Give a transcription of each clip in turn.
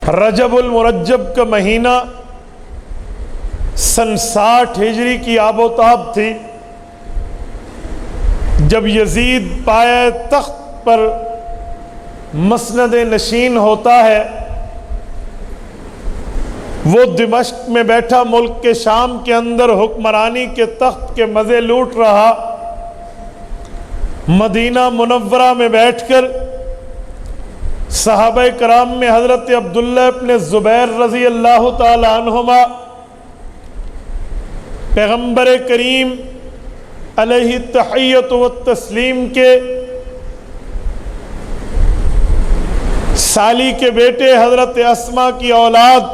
رجب المرجب کا مہینہ سن 60 ہجری کی آب و تاب تھی، جب یزید پائے تخت پر مسند نشین ہوتا ہے۔ وہ دمشق میں بیٹھا ملک کے شام کے اندر حکمرانی کے تخت کے مزے لوٹ رہا، مدینہ منورہ میں بیٹھ کر صحابہ کرام میں حضرت عبداللہ ابن زبیر رضی اللہ تعالی عنہما پیغمبر کریم علیہ التحیۃ والتسلیم کے سالی کے بیٹے حضرت اسما کی اولاد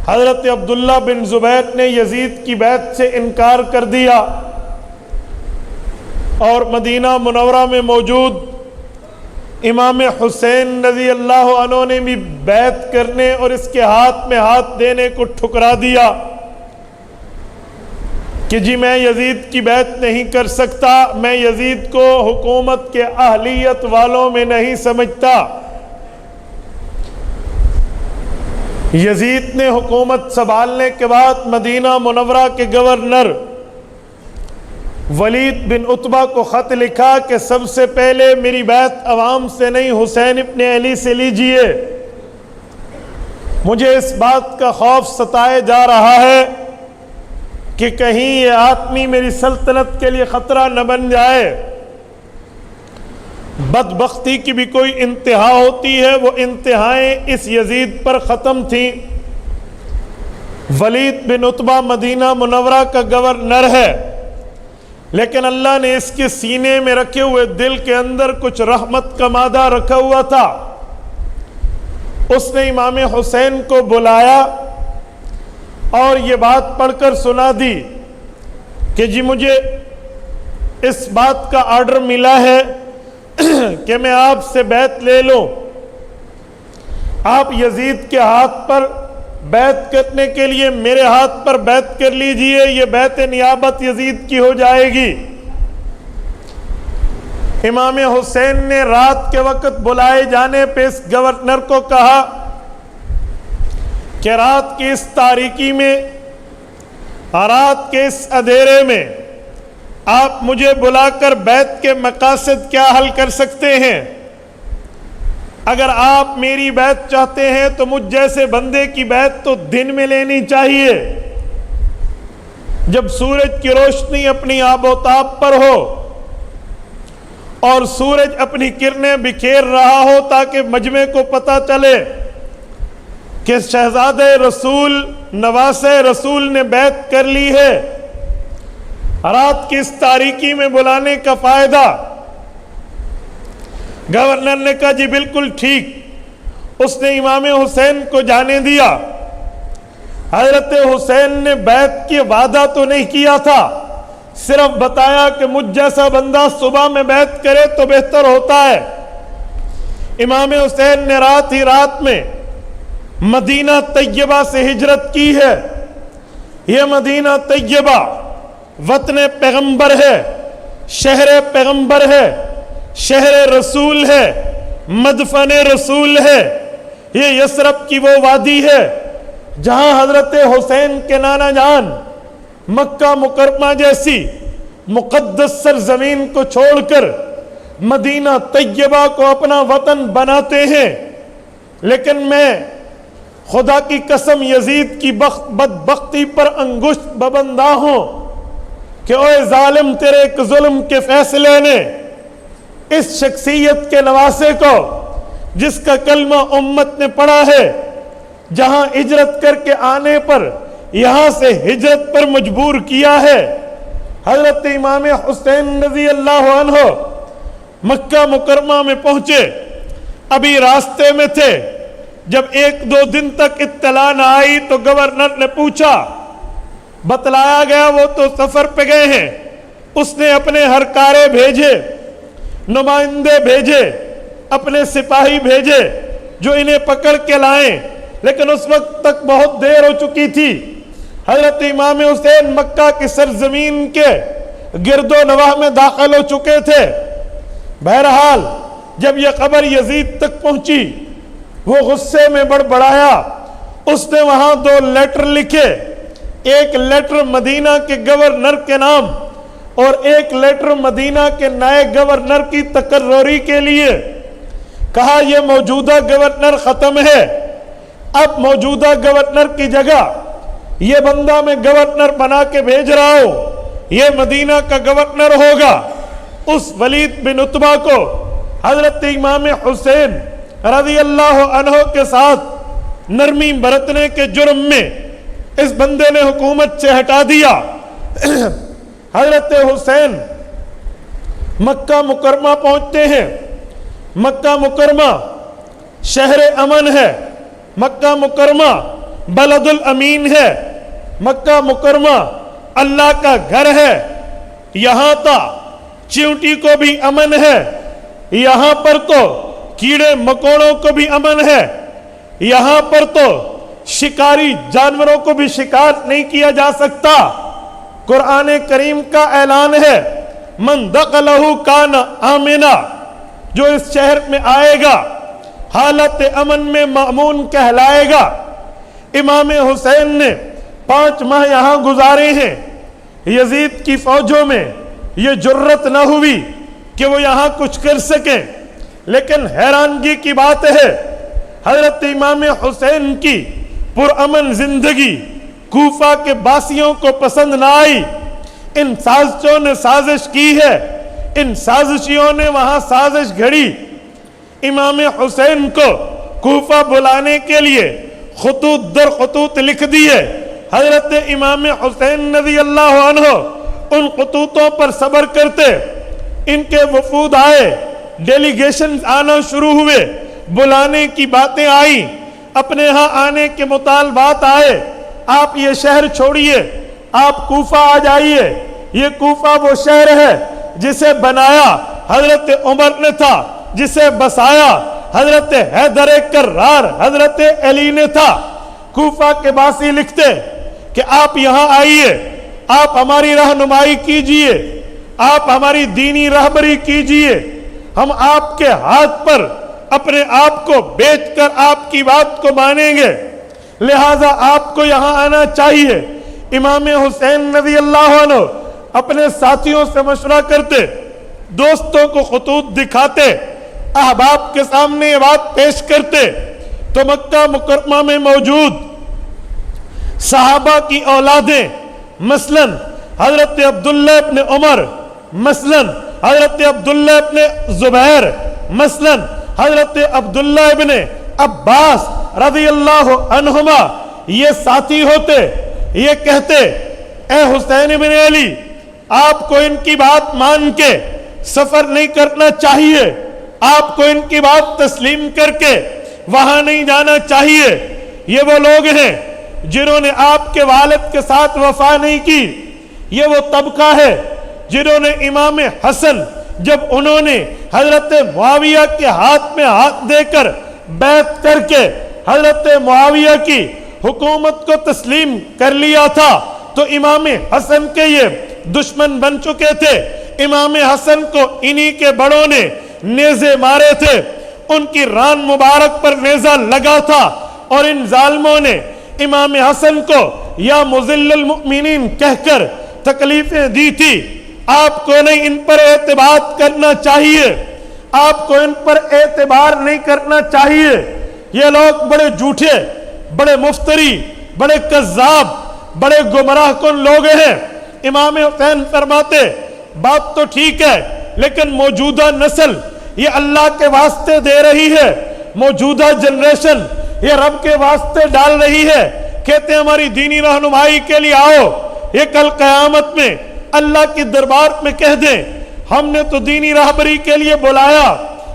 حضرت عبداللہ بن زبیر نے یزید کی بیعت سے انکار کر دیا، اور مدینہ منورہ میں موجود امام حسین رضی اللہ عنہ نے بھی بیعت کرنے اور اس کے ہاتھ میں ہاتھ دینے کو ٹھکرا دیا کہ جی میں یزید کی بیعت نہیں کر سکتا، میں یزید کو حکومت کے اہلیت والوں میں نہیں سمجھتا۔ یزید نے حکومت سنبھالنے کے بعد مدینہ منورہ کے گورنر ولید بن عتبہ کو خط لکھا کہ سب سے پہلے میری بیعت عوام سے نہیں حسین ابن علی سے لیجئے، مجھے اس بات کا خوف ستائے جا رہا ہے کہ کہیں یہ آدمی میری سلطنت کے لیے خطرہ نہ بن جائے۔ بدبختی کی بھی کوئی انتہا ہوتی ہے، وہ انتہائیں اس یزید پر ختم تھیں۔ ولید بن عتبہ مدینہ منورہ کا گورنر ہے، لیکن اللہ نے اس کے سینے میں رکھے ہوئے دل کے اندر کچھ رحمت کا مادہ رکھا ہوا تھا۔ اس نے امام حسین کو بلایا اور یہ بات پڑھ کر سنا دی کہ جی مجھے اس بات کا آرڈر ملا ہے کہ میں آپ سے بیعت لے لوں، آپ یزید کے ہاتھ پر بیعت کرنے کے لیے میرے ہاتھ پر بیعت کر لیجئے، یہ بیعت نیابت یزید کی ہو جائے گی۔ امام حسین نے رات کے وقت بلائے جانے پہ اس گورنر کو کہا کہ رات کی اس تاریکی میں، رات کے اس اندھیرے میں آپ مجھے بلا کر بیعت کے مقاصد کیا حل کر سکتے ہیں؟ اگر آپ میری بیعت چاہتے ہیں تو مجھ جیسے بندے کی بیعت تو دن میں لینی چاہیے، جب سورج کی روشنی اپنی آب و تاب پر ہو اور سورج اپنی کرنیں بکھیر رہا ہو، تاکہ مجمع کو پتہ چلے کہ شہزادہ رسول نواسہ رسول نے بیعت کر لی ہے۔ رات کی اس تاریکی میں بلانے کا فائدہ؟ گورنر نے کہا جی بالکل ٹھیک۔ اس نے امام حسین کو جانے دیا۔ حضرت حسین نے بیعت کی وعدہ تو نہیں کیا تھا، صرف بتایا کہ مجھ جیسا بندہ صبح میں بیعت کرے تو بہتر ہوتا ہے۔ امام حسین نے رات ہی رات میں مدینہ طیبہ سے ہجرت کی ہے۔ یہ مدینہ طیبہ وطن پیغمبر ہے، شہر پیغمبر ہے، شہر رسول ہے، مدفن رسول ہے۔ یہ یثرب کی وہ وادی ہے جہاں حضرت حسین کے نانا جان مکہ مکرمہ جیسی مقدس سرزمین کو چھوڑ کر مدینہ طیبہ کو اپنا وطن بناتے ہیں۔ لیکن میں خدا کی قسم یزید کی بدبختی پر انگشت ببندہ ہوں کہ اوے ظالم، تیرے ایک ظلم کے فیصلے نے اس شخصیت کے نواسے کو، جس کا کلمہ امت نے پڑھا ہے، جہاں ہجرت کر کے آنے پر یہاں سے ہجرت پر مجبور کیا ہے۔ حضرت امام حسین رضی اللہ عنہ مکہ مکرمہ میں پہنچے، ابھی راستے میں تھے، جب 1-2 دن تک اطلاع نہ آئی تو گورنر نے پوچھا، بتلایا گیا وہ تو سفر پہ گئے ہیں۔ اس نے اپنے ہرکارے بھیجے، نمائندے بھیجے، اپنے سپاہی بھیجے جو انہیں پکڑ کے لائیں، لیکن اس وقت تک بہت دیر ہو چکی تھی۔ حضرت امام حسین مکہ کی سرزمین کے گرد و نواح میں داخل ہو چکے تھے۔ بہرحال جب یہ خبر یزید تک پہنچی وہ غصے میں بڑبڑایا. اس نے وہاں 2 لیٹر لکھے, ایک لیٹر مدینہ کے گورنر کے نام اور ایک لیٹر مدینہ کے نئے گورنر کی تقرری کے لیے. کہا یہ موجودہ گورنر ختم ہے, اب موجودہ گورنر کی جگہ یہ بندہ میں گورنر بنا کے بھیج رہا ہوں, یہ مدینہ کا گورنر ہوگا. اس ولید بن عتبہ کو حضرت امام حسین رضی اللہ عنہ کے ساتھ نرمی برتنے کے جرم میں اس بندے نے حکومت سے ہٹا دیا. حضرت حسین مکہ مکرمہ پہنچتے ہیں. مکہ مکرمہ شہر امن ہے, مکہ مکرمہ بلد الامین ہے, مکہ مکرمہ اللہ کا گھر ہے. یہاں تا چیونٹی کو بھی امن ہے, یہاں پر تو کیڑے مکوڑوں کو بھی امن ہے, یہاں پر تو شکاری جانوروں کو بھی شکار نہیں کیا جا سکتا. قرآن کریم کا اعلان ہے من دخلہ کان آمنا, جو اس شہر میں آئے گا حالت امن میں مأمون کہلائے گا. امام حسین نے 5 ماہ یہاں گزارے ہیں. یزید کی فوجوں میں یہ جرت نہ ہوئی کہ وہ یہاں کچھ کر سکیں, لیکن حیرانگی کی بات ہے حضرت امام حسین کی پرامن زندگی کوفہ کے باسیوں کو پسند نہ آئی. ان سازشوں نے سازش کی ہے, ان سازشیوں نے وہاں سازش گھڑی. امام حسین کو کوفہ بلانے کے لیے خطوط در خطوط لکھ دیے. حضرت امام حسین رضی اللہ عنہ ان خطوطوں پر صبر کرتے. ان کے وفود آئے, ڈیلیگیشن آنا شروع ہوئے, بلانے کی باتیں آئیں, اپنے ہاں آنے کے مطالبات آئے. آپ یہ شہر چھوڑیے, آپ کوفہ آ جائیے. یہ کوفہ وہ شہر ہے جسے بنایا حضرت عمر نے تھا, جسے بسایا حضرت حیدر کرار حضرت علی نے تھا. کوفہ کے باسی لکھتے کہ آپ یہاں آئیے, آپ ہماری رہنمائی کیجئے, آپ ہماری دینی رہبری کیجئے. ہم آپ کے ہاتھ پر اپنے آپ کو بیچ کر آپ کی بات کو مانیں گے, لہٰذا آپ کو یہاں آنا چاہیے. امام حسین رضی اللہ عنہ اپنے ساتھیوں سے مشورہ کرتے, دوستوں کو خطوط دکھاتے, احباب کے سامنے یہ بات پیش کرتے. تو مکہ مکرمہ میں موجود صحابہ کی اولادیں, مثلا حضرت عبداللہ ابن عمر, مثلا حضرت عبداللہ ابن زبیر, مثلا حضرت عبداللہ ابن عباس رضی اللہ عنہما, یہ ساتھی ہوتے. یہ کہتے اے حسین ابن علی, آپ کو ان کی بات مان کے سفر نہیں کرنا چاہیے, آپ کو ان کی بات تسلیم کر کے وہاں نہیں جانا چاہیے. یہ وہ لوگ ہیں جنہوں نے آپ کے والد کے ساتھ وفا نہیں کی. یہ وہ طبقہ ہے جنہوں نے امام حسن جب انہوں نے حضرت معاویہ کے ہاتھ میں ہاتھ دے کر بیعت کر کے حضرت معاویہ کی حکومت کو تسلیم کر لیا تھا, تو امام حسن کے یہ دشمن بن چکے تھے. امام حسن کو انہی کے بڑوں نے نیزے مارے تھے, ان کی ران مبارک پر نیزہ لگا تھا, اور ان ظالموں نے امام حسن کو یا مذل المؤمنین کہہ کر تکلیفیں دی تھی. آپ کو نہیں ان پر اعتبار کرنا چاہیے, آپ کو ان پر اعتبار نہیں کرنا چاہیے. یہ لوگ بڑے جھوٹے, بڑے مفتری, بڑے کذاب, بڑے گمراہ کن لوگ ہیں. امام حسین فرماتے بات تو ٹھیک ہے, لیکن موجودہ نسل یہ اللہ کے واسطے دے رہی ہے, موجودہ جنریشن یہ رب کے واسطے ڈال رہی ہے. کہتے ہیں ہماری دینی رہنمائی کے لیے آؤ, یہ کل قیامت میں اللہ کی دربار میں کہہ دیں ہم نے تو دینی رہبری کے لیے بلایا,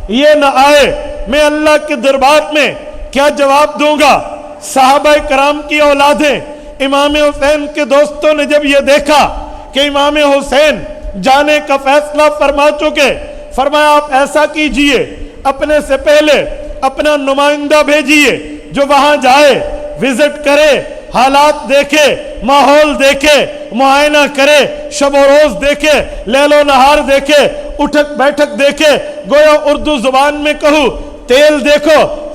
یہ نہ آئے, میں اللہ کے دربار میں کیا جواب دوں گا؟ صحابہ کرام کی اولادیں, امام حسین کے دوستوں نے جب یہ دیکھا کہ امام حسین جانے کا فیصلہ فرما چکے, فرمایا آپ ایسا کیجئے, اپنے سے پہلے اپنا نمائندہ بھیجئے جو وہاں جائے, وزٹ کرے, حالات دیکھے, ماحول دیکھے, معائنہ کرے, شب و روز دیکھے, لیل و نہار دیکھے, اٹھک بیٹھک دیکھے. گویا اردو زبان میں کہوں تیل دیکھو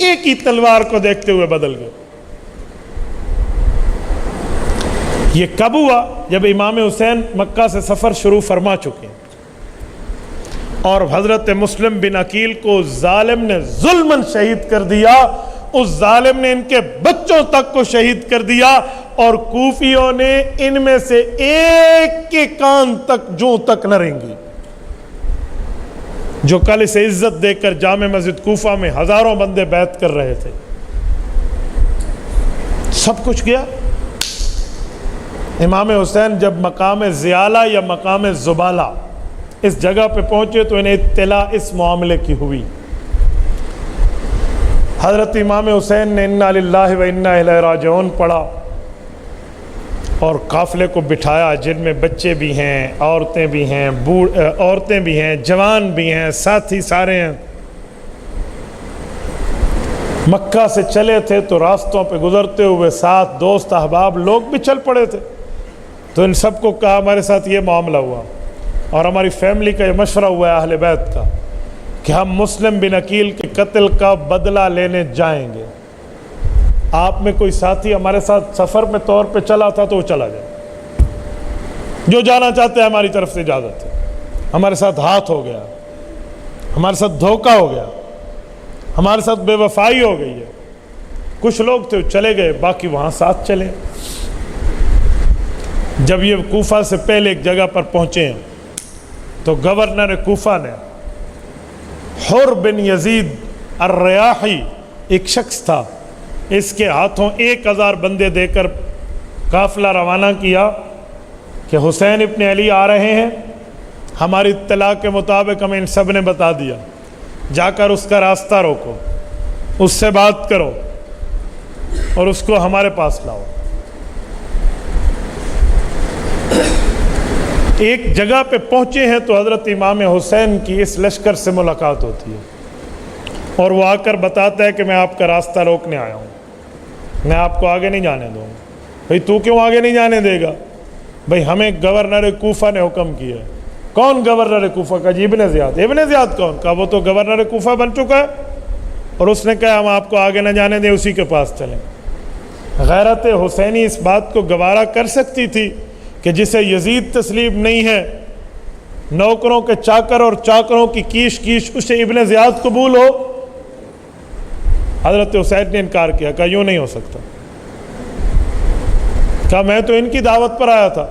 ایک ہی تلوار کو دیکھتے ہوئے بدل گئے۔ یہ کب ہوا؟ جب امام حسین مکہ سے سفر شروع فرما چکے اور حضرت مسلم بن عقیل کو ظالم نے ظلماً شہید کر دیا، اس ظالم نے ان کے بچوں تک کو شہید کر دیا، اور کوفیوں نے ان میں سے ایک کے کان تک جوں تک نہ رینگی۔ جو کل اسے عزت دے کر جامع مسجد کوفہ میں ہزاروں بندے بیعت کر رہے تھے، سب کچھ گیا۔ امام حسین جب مقام زیالہ یا مقام زبالہ اس جگہ پہ پہنچے تو انہیں اطلاع اس معاملے کی ہوئی۔ حضرت امام حسین نے انا للہ و انا الیہ راجعون پڑھا اور قافلے کو بٹھایا، جن میں بچے بھی ہیں، عورتیں بھی ہیں، عورتیں بھی ہیں، جوان بھی ہیں، ساتھی سارے ہیں۔ مکہ سے چلے تھے تو راستوں پہ گزرتے ہوئے ساتھ دوست احباب لوگ بھی چل پڑے تھے، تو ان سب کو کہا ہمارے ساتھ یہ معاملہ ہوا اور ہماری فیملی کا یہ مشورہ ہوا ہے اہل بیت کا کہ ہم مسلم بن عقیل کے قتل کا بدلہ لینے جائیں گے۔ آپ میں کوئی ساتھی ہمارے ساتھ سفر میں طور پہ چلا تھا تو وہ چلا جائے، جو جانا چاہتے ہیں ہماری طرف سے اجازت ہے۔ ہمارے ساتھ ہاتھ ہو گیا، ہمارے ساتھ دھوکہ ہو گیا، ہمارے ساتھ بے وفائی ہو گئی ہے۔ کچھ لوگ تھے چلے گئے، باقی وہاں ساتھ چلے۔ جب یہ کوفہ سے پہلے ایک جگہ پر پہنچے ہیں تو گورنر کوفہ نے حر بن یزید الریاحی ایک شخص تھا، اس کے ہاتھوں 1000 بندے دے کر قافلہ روانہ کیا کہ حسین ابن علی آ رہے ہیں، ہماری اطلاع کے مطابق ہمیں ان سب نے بتا دیا، جا کر اس کا راستہ روکو، اس سے بات کرو اور اس کو ہمارے پاس لاؤ۔ ایک جگہ پہ پہنچے ہیں تو حضرت امام حسین کی اس لشکر سے ملاقات ہوتی ہے اور وہ آ کر بتاتا ہے کہ میں آپ کا راستہ روکنے آیا ہوں، میں آپ کو آگے نہیں جانے دوں گا۔ بھئی تو کیوں آگے نہیں جانے دے گا؟ بھئی ہمیں گورنر کوفہ نے حکم کیا ہے۔ کون گورنر کوفہ کا؟ جی ابن زیاد۔ ابن زیاد کون؟ کہا وہ تو گورنر کوفہ بن چکا ہے، اور اس نے کہا ہم آپ کو آگے نہ جانے دیں، اسی کے پاس چلیں۔ غیرت حسینی اس بات کو گوارا کر سکتی تھی کہ جسے یزید تسلیم نہیں ہے، نوکروں کے چاکر اور چاکروں کی کیش کیش، اسے ابن زیاد قبول ہو؟ حضرت حسین نے انکار کیا، کہا یوں نہیں ہو سکتا، کہا میں تو ان کی دعوت پر آیا تھا،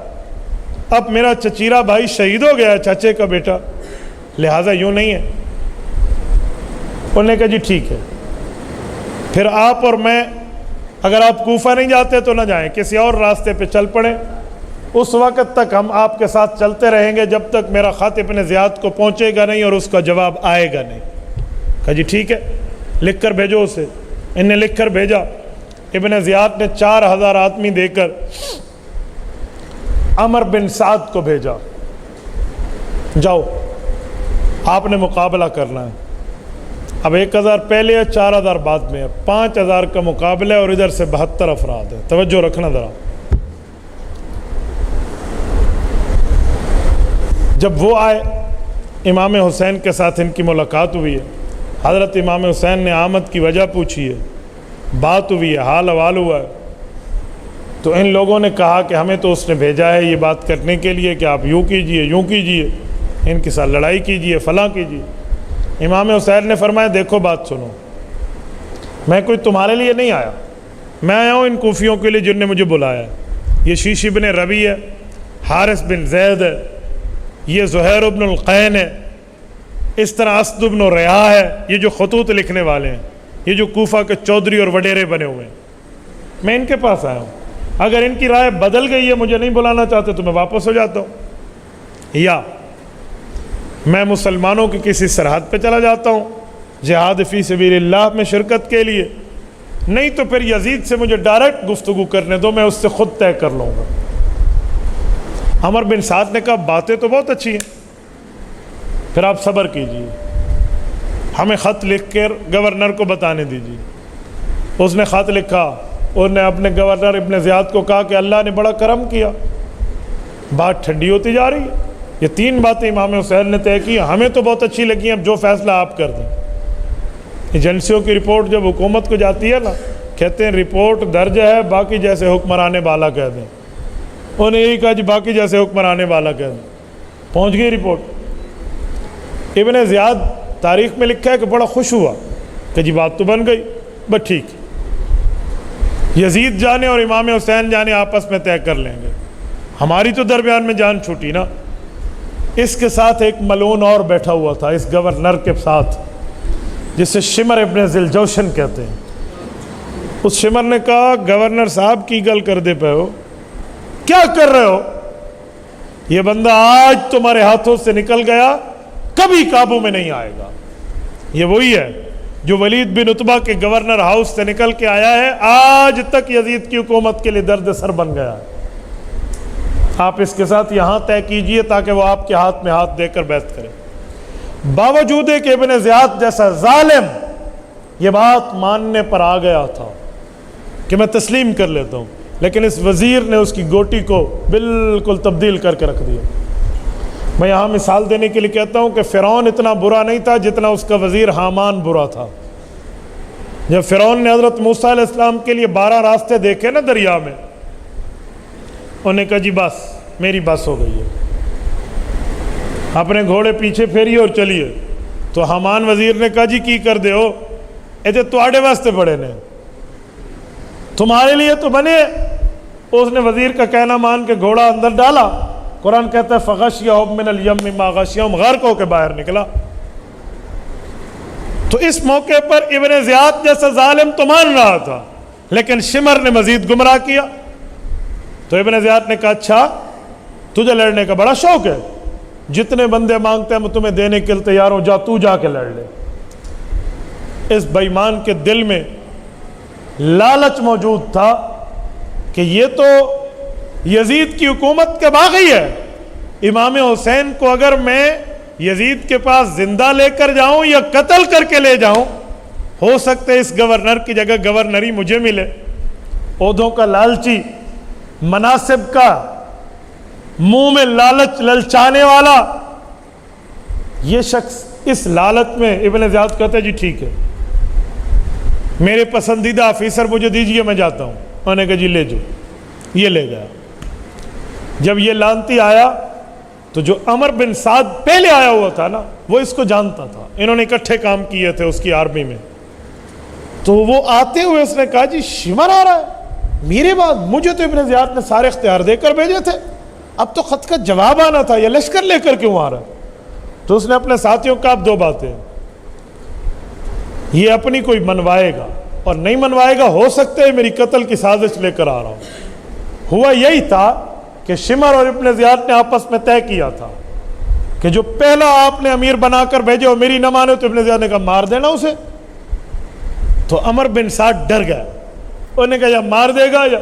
اب میرا چچیرا بھائی شہید ہو گیا ہے، چچے کا بیٹا، لہٰذا یوں نہیں ہے۔ انہوں نے کہا جی ٹھیک ہے، پھر آپ اور میں اگر آپ کوفہ نہیں جاتے تو نہ جائیں، کسی اور راستے پہ چل پڑیں، اس وقت تک ہم آپ کے ساتھ چلتے رہیں گے جب تک میرا خط ابن زیاد کو پہنچے گا نہیں اور اس کا جواب آئے گا نہیں۔ کہا جی ٹھیک ہے، لکھ کر بھیجو اسے۔ ان نے لکھ کر بھیجا۔ ابن زیاد نے 4000 آدمی دے کر عمر بن سعد کو بھیجا، جاؤ آپ نے مقابلہ کرنا ہے۔ اب 1000 پہلے ہے، 4000 بعد میں ہے، 5000 کا مقابلہ ہے اور ادھر سے 72 افراد ہے۔ توجہ رکھنا ذرا۔ جب وہ آئے، امام حسین کے ساتھ ان کی ملاقات ہوئی ہے، حضرت امام حسین نے آمد کی وجہ پوچھی ہے، بات ہوئی ہے، حال حوال ہوا ہے، تو ان لوگوں نے کہا کہ ہمیں تو اس نے بھیجا ہے یہ بات کرنے کے لیے کہ آپ یوں کیجئے، یوں کیجئے، ان کے ساتھ لڑائی کیجئے، فلاں کیجئے۔ امام حسین نے فرمایا دیکھو بات سنو، میں کوئی تمہارے لیے نہیں آیا، میں آیا ہوں ان کوفیوں کے لیے جن نے مجھے بلایا ہے۔ یہ شیش بن ربی ہے، حارث بن زید ہے، یہ زہیر بن القین ہے، اس طرح اسد بن ریاح ہے، یہ جو خطوط لکھنے والے ہیں، یہ جو کوفہ کے چودھری اور وڈیرے بنے ہوئے ہیں، میں ان کے پاس آیا ہوں۔ اگر ان کی رائے بدل گئی ہے، مجھے نہیں بلانا چاہتے تو میں واپس ہو جاتا ہوں، یا میں مسلمانوں کی کسی سرحد پہ چلا جاتا ہوں جہاد فی سبیل اللہ میں شرکت کے لیے، نہیں تو پھر یزید سے مجھے ڈائریکٹ گفتگو کرنے دو، میں اس سے خود طے کر لوں گا۔ عمر بن سعد نے کہا باتیں تو بہت اچھی ہیں، پھر آپ صبر کیجیے، ہمیں خط لکھ کر گورنر کو بتانے دیجیے۔ اس نے خط لکھا، اس نے اپنے گورنر ابن زیاد کو کہا کہ اللہ نے بڑا کرم کیا، بات ٹھنڈی ہوتی جا رہی ہے۔ یہ 3 باتیں امام حسین نے طے کی، ہمیں تو بہت اچھی لگی، اب جو فیصلہ آپ کر دیں۔ ایجنسیوں کی رپورٹ جب حکومت کو جاتی ہے نا، کہتے ہیں رپورٹ درج ہے، باقی جیسے حکمران بالا کہہ دیں. انہوں نے یہی کہا جی باقی جیسے حکمران بالا کہہ دیں. پہنچ گئی رپورٹ. ابن زیاد تاریخ میں لکھا ہے کہ بڑا خوش ہوا کہ جی بات تو بن گئی، بس ٹھیک، یزید جانے اور امام حسین جانے آپس میں طے کر لیں گے، ہماری تو درمیان میں جان چھوٹی نا. اس کے ساتھ ایک ملعون اور بیٹھا ہوا تھا اس گورنر کے ساتھ، جسے شمر ابن ذوالجوشن کہتے ہیں. اس شمر نے کہا گورنر صاحب کی گل کر دے پہ ہو، کیا کر رہے ہو؟ یہ بندہ آج تمہارے ہاتھوں سے نکل گیا، کبھی قابو میں نہیں آئے گا. یہ وہی ہے جو ولید بن عتبہ کے گورنر ہاؤس سے نکل کے آیا ہے، آج تک یزید کی حکومت کے لیے درد سر بن گیا ہے. آپ اس کے ساتھ یہاں طے کیجئے تاکہ وہ آپ کے ہاتھ میں ہاتھ دے کر بیعت کرے. باوجود کہ ابن زیاد جیسا ظالم یہ بات ماننے پر آ گیا تھا کہ میں تسلیم کر لیتا ہوں، لیکن اس وزیر نے اس کی گوٹی کو بالکل تبدیل کر کے رکھ دیا. میں یہاں مثال دینے کے لیے کہتا ہوں کہ فرعون اتنا برا نہیں تھا جتنا اس کا وزیر حامان برا تھا. جب فرعون نے حضرت موسیٰ علیہ السلام کے لیے 12 راستے دیکھے نا دریا میں، انہوں نے کہا جی بس میری بس ہو گئی ہے، اپنے گھوڑے پیچھے پھیریے اور چلیے. تو حامان وزیر نے کہا جی کی کر دے ہو، ایتے تواڈے واسطے بڑے نے، تمہارے لیے تو بنے. اس نے وزیر کا کہنا مان کے گھوڑا اندر ڈالا. قرآن کہتا ہے فغشیہم من الیم ما غشیہم، غرق ہو کے باہر نکلا. تو اس موقع پر ابن زیاد جیسا ظالم تو مان رہا تھا، لیکن شمر نے مزید گمراہ کیا. تو ابن زیاد نے کہا اچھا تجھے لڑنے کا بڑا شوق ہے، جتنے بندے مانگتے ہیں میں تمہیں دینے کے لیے تیار ہوں، جا تو جا کے لڑ لے. اس بے ایمان کے دل میں لالچ موجود تھا کہ یہ تو یزید کی حکومت کے باغی ہے، امام حسین کو اگر میں یزید کے پاس زندہ لے کر جاؤں یا قتل کر کے لے جاؤں، ہو سکتا ہے اس گورنر کی جگہ گورنری مجھے ملے. عہدوں کا لالچی، مناصب کا منہ میں لالچ للچانے والا یہ شخص اس لالچ میں ابن زیاد کہتا ہے جی ٹھیک ہے، میرے پسندیدہ آفیسر مجھے دیجئے، میں جاتا ہوں. انہوں نے کہا جی لے جاؤ. یہ لے گیا. جب یہ لانتی آیا تو جو عمر بن سعد پہلے آیا ہوا تھا نا، وہ اس کو جانتا تھا، انہوں نے اکٹھے کام کیے تھے اس کی آرمی میں. تو وہ آتے ہوئے اس نے کہا جی شمر آ رہا ہے میرے بعد، مجھے تو ابن زیاد نے سارے اختیار دے کر بھیجے تھے، اب تو خط کا جواب آنا تھا، یہ لشکر لے کر کیوں آ رہا ہے؟ تو اس نے اپنے ساتھیوں کا اب 2 باتیں، یہ اپنی کوئی منوائے گا اور نہیں منوائے گا، ہو سکتا ہے میری قتل کی سازش لے کر آ رہا ہوں. ہوا یہی تھا کہ شمر اور ابن زیاد نے آپس میں طے کیا تھا کہ جو پہلا آپ نے امیر بنا کر بھیجے اور میری نہ مانے تو ابن زیاد نے کہا مار دینا اسے. تو عمر بن سعد ڈر گیا، انہوں نے کہا یا مار دے گا یا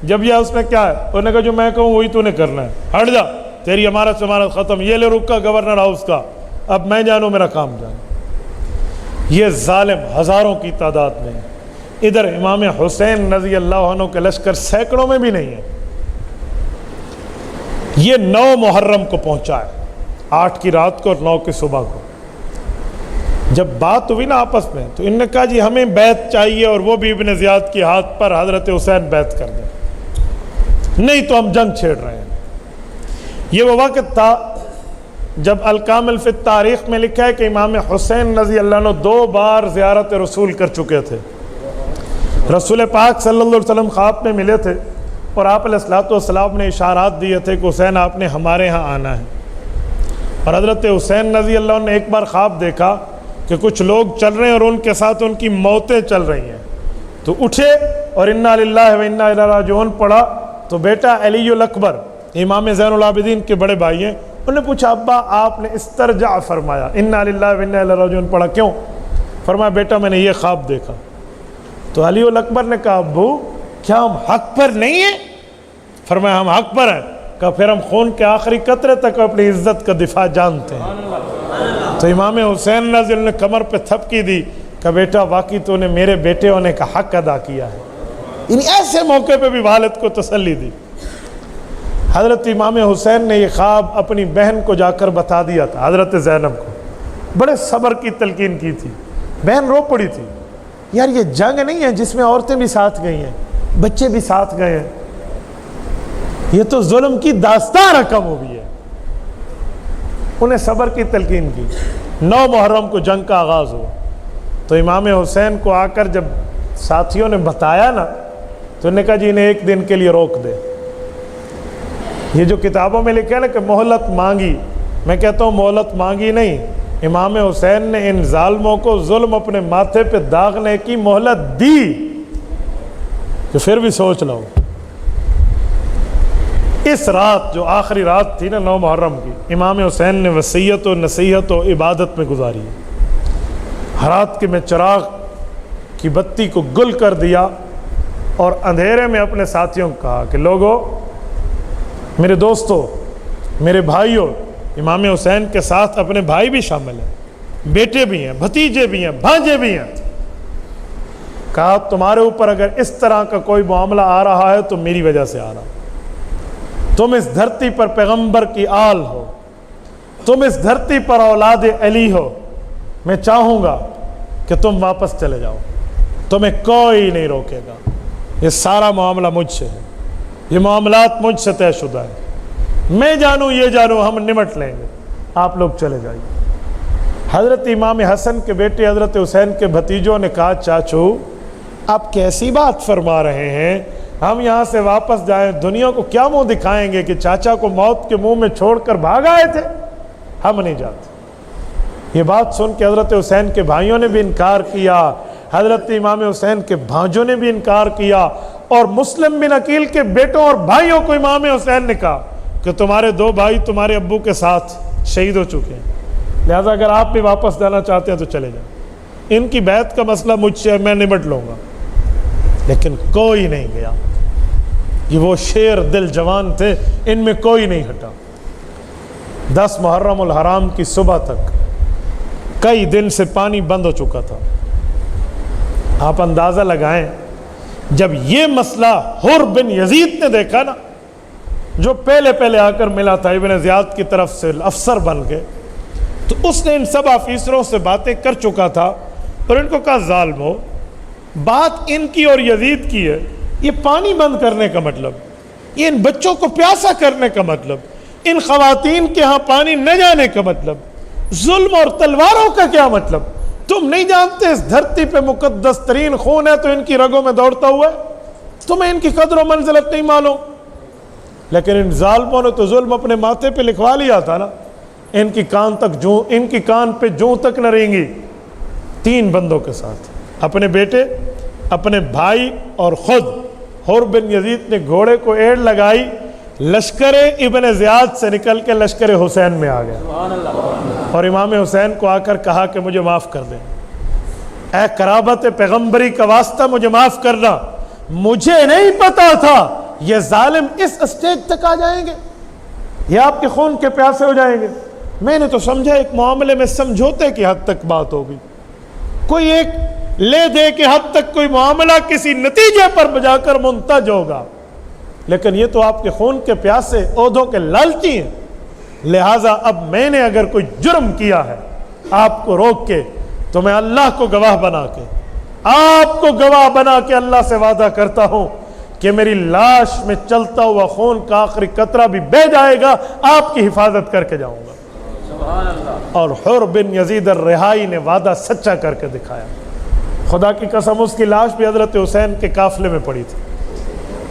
جب یہ اس میں کیا ہے، انہوں نے کہا جو میں کہوں وہی تو نے کرنا ہے، ہٹ جا، تیری امارت سے امارت ختم، یہ لے رکا گورنر ہاؤس کا، اب میں جانوں میرا کام جانوں. یہ ظالم ہزاروں کی تعداد میں، ادھر امام حسین رضی اللہ عنہ کے لشکر سینکڑوں میں بھی نہیں ہے. یہ 9 محرم کو پہنچا ہے، 8 کی رات کو اور 9 کی صبح کو. جب بات ہوئی نا آپس میں تو انہوں نے کہا جی ہمیں بیعت چاہیے، اور وہ بھی ابن زیاد کے ہاتھ پر حضرت حسین بیعت کر دیں، نہیں تو ہم جنگ چھیڑ رہے ہیں. یہ وہ وقت تھا جب الکامل فی التاریخ میں لکھا ہے کہ امام حسین رضی اللہ عنہ 2 بار زیارت رسول کر چکے تھے. رسول پاک صلی اللہ علیہ وسلم خواب میں ملے تھے اور آپ علیہ السلام نے اشارات دیے تھے کہ حسین آپ نے ہمارے ہاں آنا ہے. اور حضرت حسین رضی اللہ عنہ نے ایک بار خواب دیکھا کہ کچھ لوگ چل رہے ہیں اور ان کے ساتھ ان کی موتیں چل رہی ہیں. تو اٹھے اور انا للہ و انا الیہ راجعون پڑھا. تو بیٹا علی الاکبر امام زین العابدین کے بڑے بھائی ہیں، انہوں نے پوچھا ابا آپ نے استرجع فرمایا انا للہ و انا الیہ راجعون پڑھا کیوں؟ فرمایا بیٹا میں نے یہ خواب دیکھا. تو علی الاکبر نے کہا ابو کیا ہم حق پر نہیں ہیں؟ فرمایا ہم حق پر ہیں. کہا پھر ہم خون کے آخری قطرے تک اپنی عزت کا دفاع جانتے ہیں. تو امام حسین رضی اللہ نے کمر پہ تھپکی دی کہ بیٹا واقعی تو نے میرے بیٹے ہونے کا حق ادا کیا ہے. یعنی ایسے موقع پہ بھی والد کو تسلی دی. حضرت امام حسین نے یہ خواب اپنی بہن کو جا کر بتا دیا تھا، حضرت زینب کو. بڑے صبر کی تلقین کی تھی. بہن رو پڑی تھی، یار یہ جنگ نہیں ہے جس میں عورتیں بھی ساتھ گئی ہیں، بچے بھی ساتھ گئے ہیں، یہ تو ظلم کی داستان رقم ہوئی ہے۔ انہیں صبر کی تلقین کی۔ 9 محرم کو جنگ کا آغاز ہوا تو امام حسین کو آ کر جب ساتھیوں نے بتایا نا تو انہوں نے کہا جی انہیں 1 دن کے لیے روک دے۔ یہ جو کتابوں میں لکھا ہے نا کہ مہلت مانگی، میں کہتا ہوں مہلت مانگی نہیں، امام حسین نے ان ظالموں کو ظلم اپنے ماتھے پہ داغنے کی مہلت دی، تو پھر بھی سوچ لو اس رات جو آخری رات تھی نا 9 محرم کی، امام حسین نے وصیت و نصیحت و عبادت میں گزاری ہے۔ رات کے میں چراغ کی بتی کو گل کر دیا اور اندھیرے میں اپنے ساتھیوں کو کہا کہ لوگو، میرے دوستو، میرے بھائیوں، امام حسین کے ساتھ اپنے بھائی بھی شامل ہیں، بیٹے بھی ہیں، بھتیجے بھی ہیں، بھانجے بھی ہیں۔ کہا تمہارے اوپر اگر اس طرح کا کوئی معاملہ آ رہا ہے تو میری وجہ سے آ رہا، تم اس دھرتی پر پیغمبر کی آل ہو، تم اس دھرتی پر اولاد علی ہو، میں چاہوں گا کہ تم واپس چلے جاؤ، تمہیں کوئی نہیں روکے گا، یہ سارا معاملہ مجھ سے ہے، یہ معاملات مجھ سے طے شدہ ہے، میں جانوں یہ جانوں ہم نمٹ لیں گے، آپ لوگ چلے جائیے۔ حضرت امام حسن کے بیٹے حضرت حسین کے بھتیجوں نے کہا چاچو آپ کیسی بات فرما رہے ہیں، ہم یہاں سے واپس جائیں، دنیا کو کیا منہ دکھائیں گے کہ چاچا کو موت کے منہ میں چھوڑ کر بھاگ آئے تھے، ہم نہیں جاتے۔ یہ بات سن کے حضرت حسین کے بھائیوں نے بھی انکار کیا، حضرت امام حسین کے بھانجوں نے بھی انکار کیا، اور مسلم بن عقیل کے بیٹوں اور بھائیوں کو امام حسین نے کہا کہ تمہارے 2 بھائی تمہارے ابو کے ساتھ شہید ہو چکے ہیں، لہذا اگر آپ بھی واپس جانا چاہتے ہیں تو چلے جائیں، ان کی بیعت کا مسئلہ مجھ سے میں نمٹ لوں گا۔ لیکن کوئی نہیں گیا، یہ وہ شیر دل جوان تھے، ان میں کوئی نہیں ہٹا۔ 10 محرم الحرام کی صبح تک کئی دن سے پانی بند ہو چکا تھا۔ آپ اندازہ لگائیں جب یہ مسئلہ حر بن یزید نے دیکھا نا، جو پہلے آ کر ملا تھا ابن زیاد کی طرف سے افسر بن کے، تو اس نے ان سب آفیسروں سے باتیں کر چکا تھا اور ان کو کہا ظالمو، بات ان کی اور یزید کی ہے، یہ پانی بند کرنے کا مطلب، یہ ان بچوں کو پیاسا کرنے کا مطلب، ان خواتین کے ہاں پانی نہ جانے کا مطلب، ظلم اور تلواروں کا کیا مطلب؟ تم نہیں جانتے اس دھرتی پہ مقدس ترین خون ہے تو ان کی رگوں میں دوڑتا ہوا ہے، تمہیں ان کی قدر و منزلت نہیں معلوم۔ لیکن ان ظالموں نے تو ظلم اپنے ماتھے پہ لکھوا لیا تھا نا، ان کی کان پہ جوں تک نہ رینگی۔ 3 بندوں کے ساتھ، اپنے بیٹے، اپنے بھائی اور خود، حر بن یزید نے گھوڑے کو ایڑ لگائی، لشکر ابن زیاد سے نکل کے لشکر حسین میں آ گیا اور امام حسین کو آ کر کہا کہ مجھے معاف کر دیں، اے قرابت پیغمبری کا واسطہ مجھے معاف کرنا، مجھے نہیں پتا تھا یہ ظالم اس اسٹیج تک آ جائیں گے، یہ آپ کے خون کے پیاسے ہو جائیں گے۔ میں نے تو سمجھا ایک معاملے میں سمجھوتے کی حد تک بات ہوگی، کوئی ایک لے دے کے حد تک کوئی معاملہ کسی نتیجے پر جا کر منتج ہوگا، لیکن یہ تو آپ کے خون کے پیاسے، عہدوں کے لالچی ہیں، لہٰذا اب میں نے اگر کوئی جرم کیا ہے آپ کو روک کے، تو میں اللہ کو گواہ بنا کے، آپ کو گواہ بنا کے اللہ سے وعدہ کرتا ہوں کہ میری لاش میں چلتا ہوا خون کا آخری قطرہ بھی بہہ جائے گا، آپ کی حفاظت کر کے جاؤں گا۔ اور حر بن یزید الرہائی نے وعدہ سچا کر کے دکھایا، خدا کی قسم اس کی لاش بھی حضرت حسین کے قافلے میں پڑی تھی،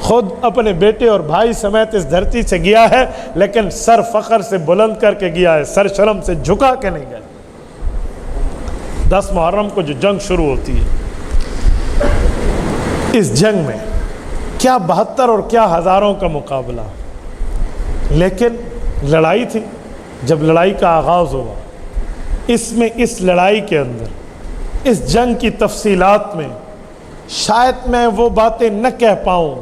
خود اپنے بیٹے اور بھائی سمیت اس دھرتی سے گیا ہے، لیکن سر فخر سے بلند کر کے گیا ہے، سر شرم سے جھکا کے نہیں گیا۔ 10 محرم کو جو جنگ شروع ہوتی ہے، اس جنگ میں کیا 72 اور کیا ہزاروں کا مقابلہ، لیکن لڑائی تھی۔ جب لڑائی کا آغاز ہوا، اس لڑائی کے اندر، اس جنگ کی تفصیلات میں شاید میں وہ باتیں نہ کہہ پاؤں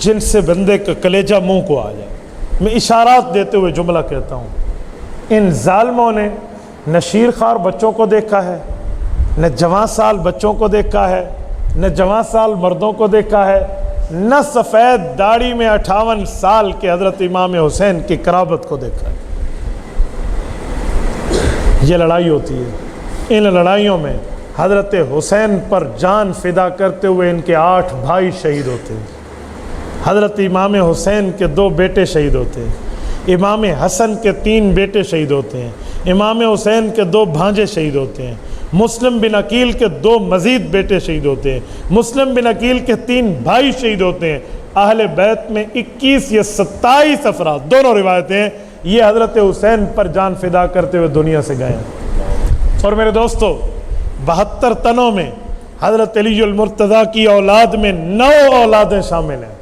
جن سے بندے کا کلیجہ منہ کو آ جائے، میں اشارات دیتے ہوئے جملہ کہتا ہوں۔ ان ظالموں نے نہ شیر خوار بچوں کو دیکھا ہے، نہ جوان سال بچوں کو دیکھا ہے، نہ جوان سال مردوں کو دیکھا ہے، نہ سفید داڑھی میں 58 سال کے حضرت امام حسین کی قرابت کو دیکھا ہے۔ یہ لڑائی ہوتی ہے ان لڑائیوں میں حضرت حسین پر جان فدا کرتے ہوئے ان کے 8 بھائی شہید ہوتے ہیں۔ حضرت امام حسین کے 2 بیٹے شہید ہوتے ہیں، امام حسن کے 3 بیٹے شہید ہوتے ہیں، امام حسین کے 2 بھانجے شہید ہوتے ہیں، مسلم بن عقیل کے 2 مزید بیٹے شہید ہوتے ہیں، مسلم بن عقیل کے 3 بھائی شہید ہوتے ہیں۔ اہل بیت میں 21 یا 27 افراد، دونوں روایتیں ہیں، یہ حضرت حسین پر جان فدا کرتے ہوئے دنیا سے گئے ہیں۔ اور میرے دوستو، 72 تنوں میں حضرت علی المرتضیٰ کی اولاد میں 9 اولادیں شامل ہیں۔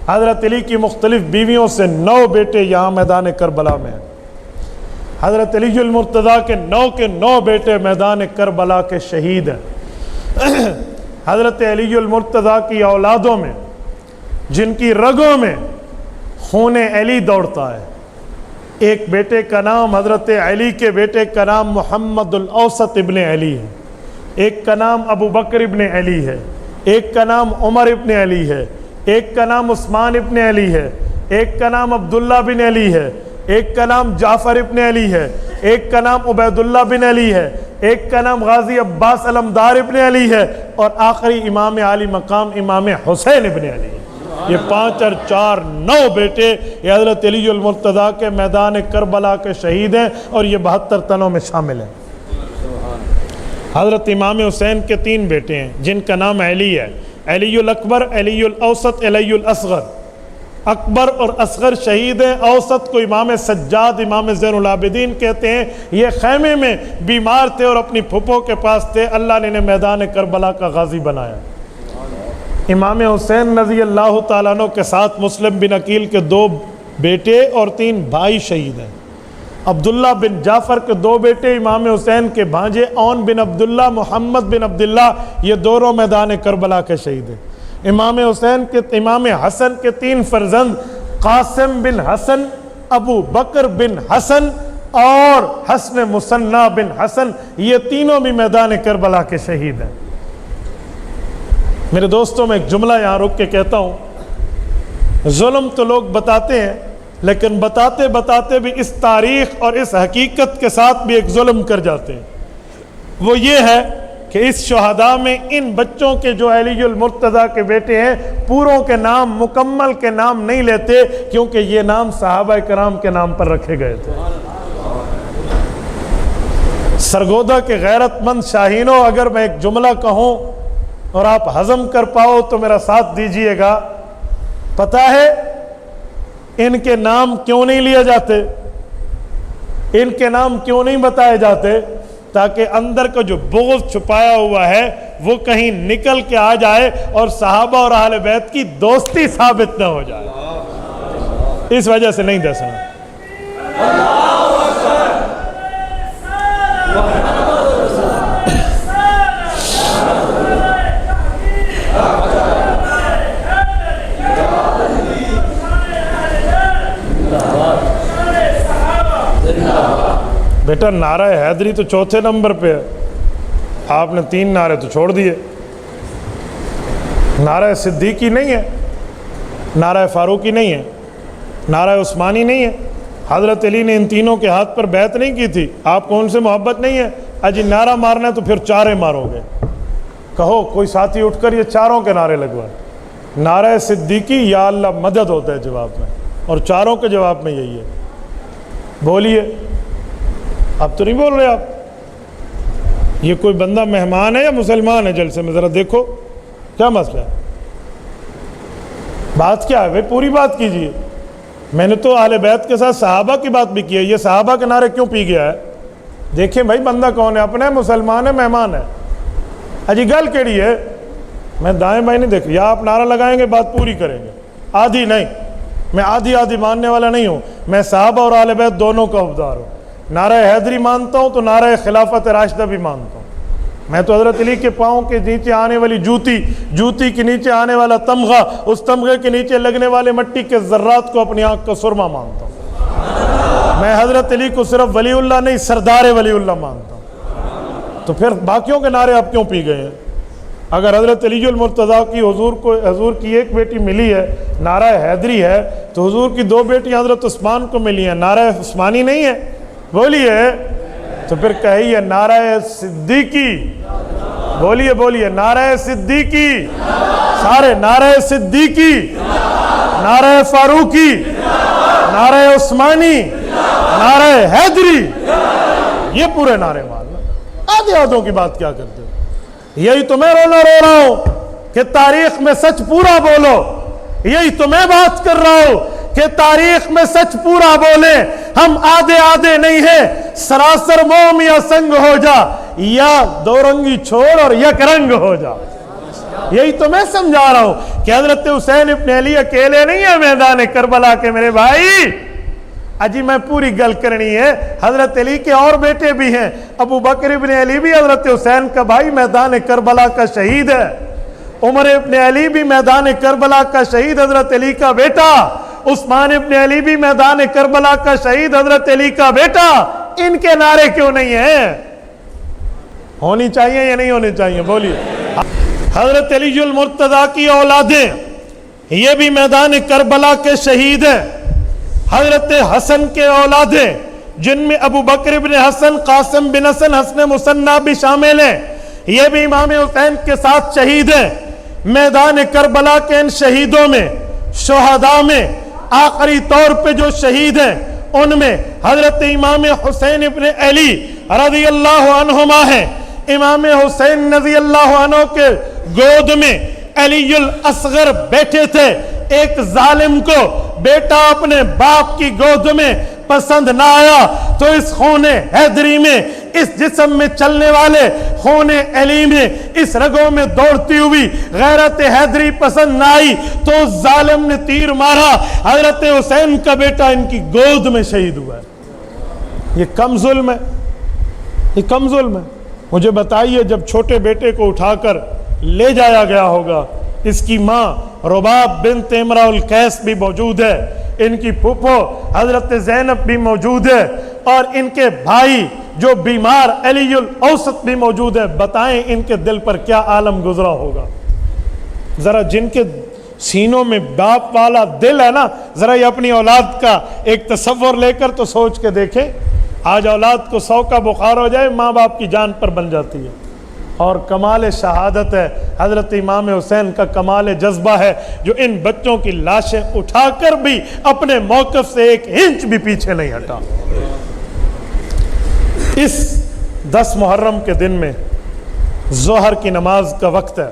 حضرت علی کی مختلف بیویوں سے 9 بیٹے یہاں میدان کربلا میں ہیں۔ حضرت علی المرتضیٰ کے 9 بیٹے میدان کربلا کے شہید ہیں۔ حضرت علی المرتضیٰ کی اولادوں میں جن کی رگوں میں خون علی دوڑتا ہے، ایک بیٹے کا نام حضرت علی کے بیٹے کا نام محمد الاوسط ابن علی ہے، ایک کا نام ابو بکر ابن علی ہے، ایک کا نام عمر ابن علی ہے، ایک کا نام عثمان ابن علی ہے، ایک کا نام عبداللہ بن علی ہے، ایک کا نام جعفر ابن علی ہے، ایک کا نام عبید اللہ بن علی ہے، ایک کا نام غازی عباس علمدار ابن علی ہے، اور آخری امام عالی مقام امام حسین ابن علی ہے۔ یہ 5 اور 4 9 بیٹے یہ حضرت علی المرتضیٰ کے میدان کربلا کے شہید ہیں، اور یہ 72 تنوں میں شامل ہیں۔ حضرت امام حسین کے 3 بیٹے ہیں جن کا نام علی ہے، علی الاکبر، علی الاوسط، علی الاصغر۔ اکبر اور اصغر شہید ہیں، اوسط کو امام سجاد، امام زین العابدین کہتے ہیں۔ یہ خیمے میں بیمار تھے اور اپنی پھپھو کے پاس تھے، اللہ نے انہیں میدان کربلا کا غازی بنایا۔ امام حسین رضی اللہ تعالیٰ عنہ کے ساتھ مسلم بن عقیل کے 2 بیٹے اور 3 بھائی شہید ہیں۔ عبداللہ بن جعفر کے 2 بیٹے امام حسین کے بھانجے اون بن عبداللہ، محمد بن عبداللہ، یہ دونوں میدان کربلا کے شہید ہیں۔ امام حسن کے 3 فرزند قاسم بن حسن، ابو بکر بن حسن اور حسن مثنیٰ بن حسن، یہ تینوں بھی میدان کربلا کے شہید ہیں۔ میرے دوستوں، میں ایک جملہ یہاں رک کے کہتا ہوں، ظلم تو لوگ بتاتے ہیں، لیکن بتاتے بتاتے بھی اس تاریخ اور اس حقیقت کے ساتھ بھی ایک ظلم کر جاتے ہیں۔ وہ یہ ہے کہ اس شہداء میں ان بچوں کے جو علی المرتضیٰ کے بیٹے ہیں، پوروں کے نام، مکمل کے نام نہیں لیتے، کیونکہ یہ نام صحابہ کرام کے نام پر رکھے گئے تھے۔ سرگودا کے غیرت مند شاہینوں، اگر میں ایک جملہ کہوں اور آپ ہضم کر پاؤ تو میرا ساتھ دیجئے گا۔ پتہ ہے ان کے نام کیوں نہیں لیے جاتے، ان کے نام کیوں نہیں بتائے جاتے؟ تاکہ اندر کا جو بغض چھپایا ہوا ہے وہ کہیں نکل کے آ جائے اور صحابہ اور اہل بیت کی دوستی ثابت نہ ہو جائے، اس وجہ سے نہیں دے سنا۔ بیٹا نعرہ حیدری تو 4تھے نمبر پہ ہے، آپ نے 3 نعرے تو چھوڑ دیے۔ نعرہ صدیقی نہیں ہے، نعرہ فاروقی نہیں ہے، نعرہ عثمانی نہیں ہے۔ حضرت علی نے ان تینوں کے ہاتھ پر بیعت نہیں کی تھی، آپ کو ان سے محبت نہیں ہے؟ اجی نعرہ مارنا ہے تو پھر 4 مارو گے۔ کہو کوئی ساتھی اٹھ کر یہ 4 کے نعرے لگوائے۔ نعرہ صدیقی یا اللہ مدد ہوتا ہے جواب میں، اور 4 کے جواب میں یہی ہے۔ بولیے، اب تو نہیں بول رہے آپ؟ یہ کوئی بندہ مہمان ہے یا مسلمان ہے جلسے میں؟ ذرا دیکھو کیا مسئلہ ہے، بات کیا ہے بھائی؟ پوری بات کیجئے۔ میں نے تو اہل بیت کے ساتھ صحابہ کی بات بھی کی ہے، یہ صحابہ کے نعرے کیوں پی گیا ہے؟ دیکھیں بھائی بندہ کون ہے، اپنا ہے، مسلمان ہے، مہمان ہے۔ اجی گل کیڑی ہے؟ میں دائیں بائیں نہیں دیکھ، یا آپ نعرہ لگائیں گے بات پوری کریں گے، آدھی نہیں۔ میں آدھی ماننے والا نہیں ہوں، میں صحابہ اور اہل بیت دونوں کا حفظدار ہوں۔ نعرہ حیدری مانتا ہوں تو نعرہ خلافت راشدہ بھی مانتا ہوں۔ میں تو حضرت علی کے پاؤں کے نیچے آنے والی جوتی کے نیچے آنے والا تمغہ، اس تمغے کے نیچے لگنے والے مٹی کے ذرات کو اپنی آنکھ کا سرما مانتا ہوں۔ میں حضرت علی کو صرف ولی اللہ نہیں، سردار ولی اللہ مانتا ہوں۔ تو پھر باقیوں کے نعرے آپ کیوں پی گئے ہیں؟ اگر حضرت علی المرتضیٰ کی حضور کی ایک بیٹی ملی ہے، نعرہ حیدری ہے، تو حضور کی 2 بیٹی حضرت عثمان کو ملی ہیں، نعرہ عثمانی نہیں ہے؟ بولیے، تو پھر کہیے نعرہ صدیقی، بولیے بولیے نعرہ صدیقی، سارے نعرہ صدیقی، نعرہ فاروقی، نعرہ عثمانی، نعرہ حیدری، یہ پورے نعرے مارنا، آدھے آدھوں کی بات کیا کرتے ہو؟ یہی تو میں رو رہا ہوں کہ تاریخ میں سچ پورا بولو، یہی تو میں بات کر رہا ہوں کہ تاریخ میں سچ پورا بولیں، ہم آدھے آدھے نہیں ہیں، سراسر موم یا سنگ ہو جا، یا دو رنگی چھوڑ اور یک رنگ ہو جا۔ یہی تو میں سمجھا رہا ہوں کہ حضرت حسین ابن علی اکیلے نہیں ہیں میدان کربلا کے میرے بھائی، اجی میں پوری گل کرنی ہے، حضرت علی کے اور بیٹے بھی ہیں، ابو بکر ابن علی بھی حضرت حسین کا بھائی میدان کربلا کا شہید ہے، عمر ابن علی بھی میدان کربلا کا شہید حضرت علی کا بیٹا، عثمان ابن علی بھی میدان کربلا کا شہید حضرت علی کا بیٹا، ان کے نعرے کیوں نہیں ہیں؟ ہونی چاہیے یا نہیں ہونی چاہیے؟ بولیے۔ حضرت علی المرتضیٰ کی اولادیں یہ بھی میدان کربلا کے شہید ہیں، حضرت حسن کے اولادیں جن میں ابو بکر بن حسن، قاسم بن حسن، حسن مثنیٰ بھی شامل ہیں، یہ بھی امام حسین کے ساتھ شہید ہیں۔ میدان کربلا کے ان شہیدوں میں، شہداء میں آخری طور پہ جو شہید ہیں ان میں حضرت امام حسین ابن علی رضی اللہ عنہما ہیں۔ امام حسین رضی اللہ عنہ کے گود میں علی الاصغر بیٹھے تھے، ایک ظالم کو بیٹا اپنے باپ کی گود میں پسند نہ آیا تو اس خون حیدری میں، اس جسم میں چلنے والے خون علی میں، اس رگوں میں دوڑتی ہوئی غیرت حیدری پسند نہ آئی تو اس ظالم نے تیر مارا، حضرت حسین کا بیٹا ان کی گود میں شہید ہوا ہے۔ یہ کم ظلم ہے، یہ کم ظلم ہے؟ مجھے بتائیے جب چھوٹے بیٹے کو اٹھا کر لے جایا گیا ہوگا، اس کی ماں رباب بنت امرأ القیس بھی موجود ہے، ان کی پھوپھو حضرت زینب بھی موجود ہے، اور ان کے بھائی جو بیمار علی الاوسط بھی موجود ہے، بتائیں ان کے دل پر کیا عالم گزرا ہوگا؟ ذرا جن کے سینوں میں باپ والا دل ہے نا، ذرا یہ اپنی اولاد کا ایک تصور لے کر تو سوچ کے دیکھیں، آج اولاد کو 100 کا بخار ہو جائے ماں باپ کی جان پر بن جاتی ہے، اور کمال شہادت ہے حضرت امام حسین کا، کمال جذبہ ہے جو ان بچوں کی لاشیں اٹھا کر بھی اپنے موقف سے 1 انچ بھی پیچھے نہیں ہٹا۔ اس 10 محرم کے دن میں ظہر کی نماز کا وقت ہے۔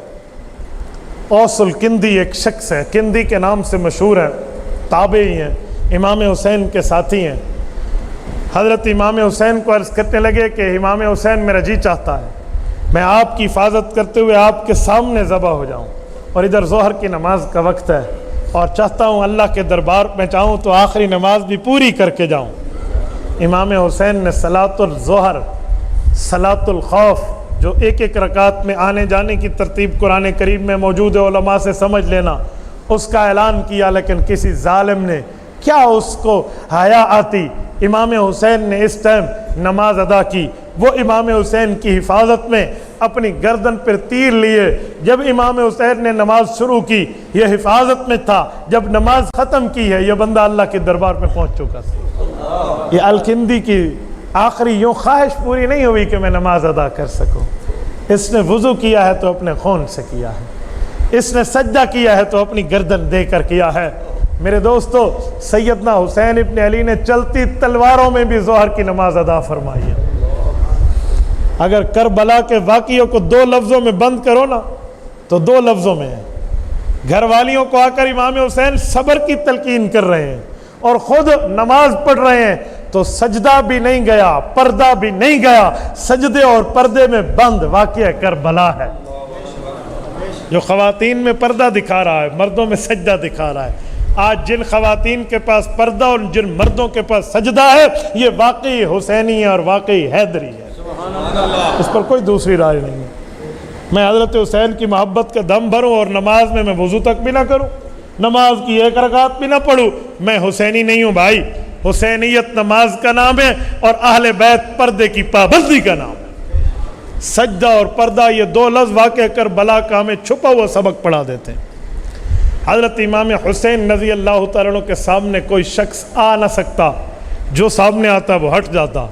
اوس الکندی ایک شخص ہے، کندی کے نام سے مشہور ہے، تابعی ہیں، امام حسین کے ساتھی ہیں۔ حضرت امام حسین کو عرض کرنے لگے کہ امام حسین میرا جی چاہتا ہے میں آپ کی حفاظت کرتے ہوئے آپ کے سامنے ذبح ہو جاؤں، اور ادھر ظہر کی نماز کا وقت ہے، اور چاہتا ہوں اللہ کے دربار میں چاہوں تو آخری نماز بھی پوری کر کے جاؤں۔ امام حسین نے صلاۃ الظہر، صلاۃ الخوف، جو 1 رکعت میں آنے جانے کی ترتیب قرآن کریم میں موجود ہے، علماء سے سمجھ لینا، اس کا اعلان کیا، لیکن کسی ظالم نے کیا اس کو حیا آتی، امام حسین نے اس ٹائم نماز ادا کی۔ وہ امام حسین کی حفاظت میں اپنی گردن پر تیر لیے، جب امام حسین نے نماز شروع کی یہ حفاظت میں تھا، جب نماز ختم کی ہے یہ بندہ اللہ کے دربار میں پہنچ چکا تھا۔ یہ الکندی کی آخری یوں خواہش پوری نہیں ہوئی کہ میں نماز ادا کر سکوں، اس نے وضو کیا ہے تو اپنے خون سے کیا ہے، اس نے سجدہ کیا ہے تو اپنی گردن دے کر کیا ہے۔ میرے دوستو، سیدنا حسین ابن علی نے چلتی تلواروں میں بھی ظہر کی نماز ادا فرمائی ہے۔ اگر کربلا کے واقعوں کو 2 لفظوں میں بند کرو نا تو 2 لفظوں میں ہے۔ گھر والیوں کو آ کر امام حسین صبر کی تلقین کر رہے ہیں اور خود نماز پڑھ رہے ہیں تو سجدہ بھی نہیں گیا، پردہ بھی نہیں گیا، سجدے اور پردے میں بند واقعہ کربلا ہے۔ جو خواتین میں پردہ دکھا رہا ہے، مردوں میں سجدہ دکھا رہا ہے۔ آج جن خواتین کے پاس پردہ اور جن مردوں کے پاس سجدہ ہے، یہ واقعی حسینی ہے اور واقعی حیدری ہے، اس پر کوئی دوسری رائے نہیں ہے۔ میں حضرت حسین کی محبت کا دم بھروں اور نماز میں وضو تک بھی نہ کروں، نماز کی 1 رکعت بھی نہ پڑھوں، میں حسینی نہیں ہوں بھائی۔ حسینیت نماز کا نام ہے اور اہل بیت پردے کی پابندی کا نام ہے۔ سجدہ اور پردہ یہ 2 لفظ واقع کربلا کا ہمیں چھپا ہوا سبق پڑھا دیتے ہیں۔ حضرت امام حسین رضی اللہ تعالیٰ عنہ کے سامنے کوئی شخص آ نہ سکتا، جو سامنے آتا وہ ہٹ جاتا۔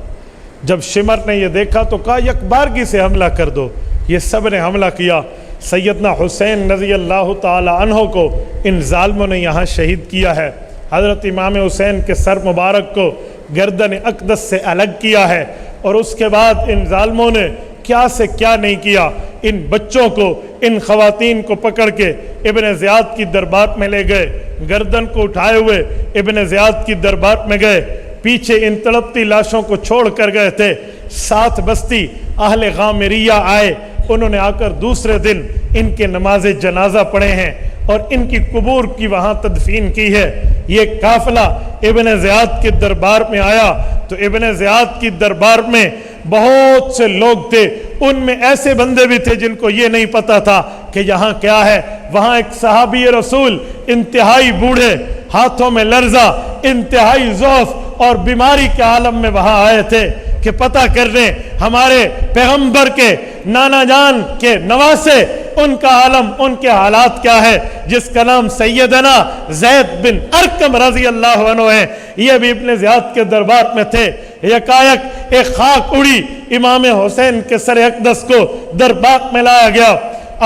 جب شمر نے یہ دیکھا تو کہا یکبارگی سے حملہ کر دو، یہ سب نے حملہ کیا۔ سیدنا حسین رضی اللہ تعالی عنہ کو ان ظالموں نے یہاں شہید کیا ہے۔ حضرت امام حسین کے سر مبارک کو گردن اقدس سے الگ کیا ہے، اور اس کے بعد ان ظالموں نے کیا سے کیا نہیں کیا۔ ان بچوں کو، ان خواتین کو پکڑ کے ابن زیاد کی دربار میں لے گئے، گردن کو اٹھائے ہوئے ابن زیاد کی دربار میں گئے، پیچھے ان تڑپتی لاشوں کو چھوڑ کر گئے تھے۔ 7 بستی اہل غامریہ آئے، انہوں نے آ کر دوسرے دن ان کے نماز جنازہ پڑھے ہیں اور ان کی قبور کی وہاں تدفین کی ہے۔ یہ قافلہ ابن زیاد کے دربار میں آیا تو ابن زیاد کی دربار میں بہت سے لوگ تھے، ان میں ایسے بندے بھی تھے جن کو یہ نہیں پتا تھا کہ یہاں کیا ہے۔ وہاں ایک صحابی رسول انتہائی بوڑھے، ہاتھوں میں لرزہ، انتہائی ضعف اور بیماری کے عالم میں وہاں آئے تھے کہ پتہ کرنے ہمارے پیغمبر کے نانا جان کے نواسے، ان کا عالم، ان کے حالات کیا ہے، جس کا نام سیدنا زید بن ارقم رضی اللہ عنہ ہے۔ یہ بھی ابن زیاد کے دربار میں تھے۔ یکایک ایک خاک اڑی، امام حسین کے سر اقدس کو دربار میں لایا گیا،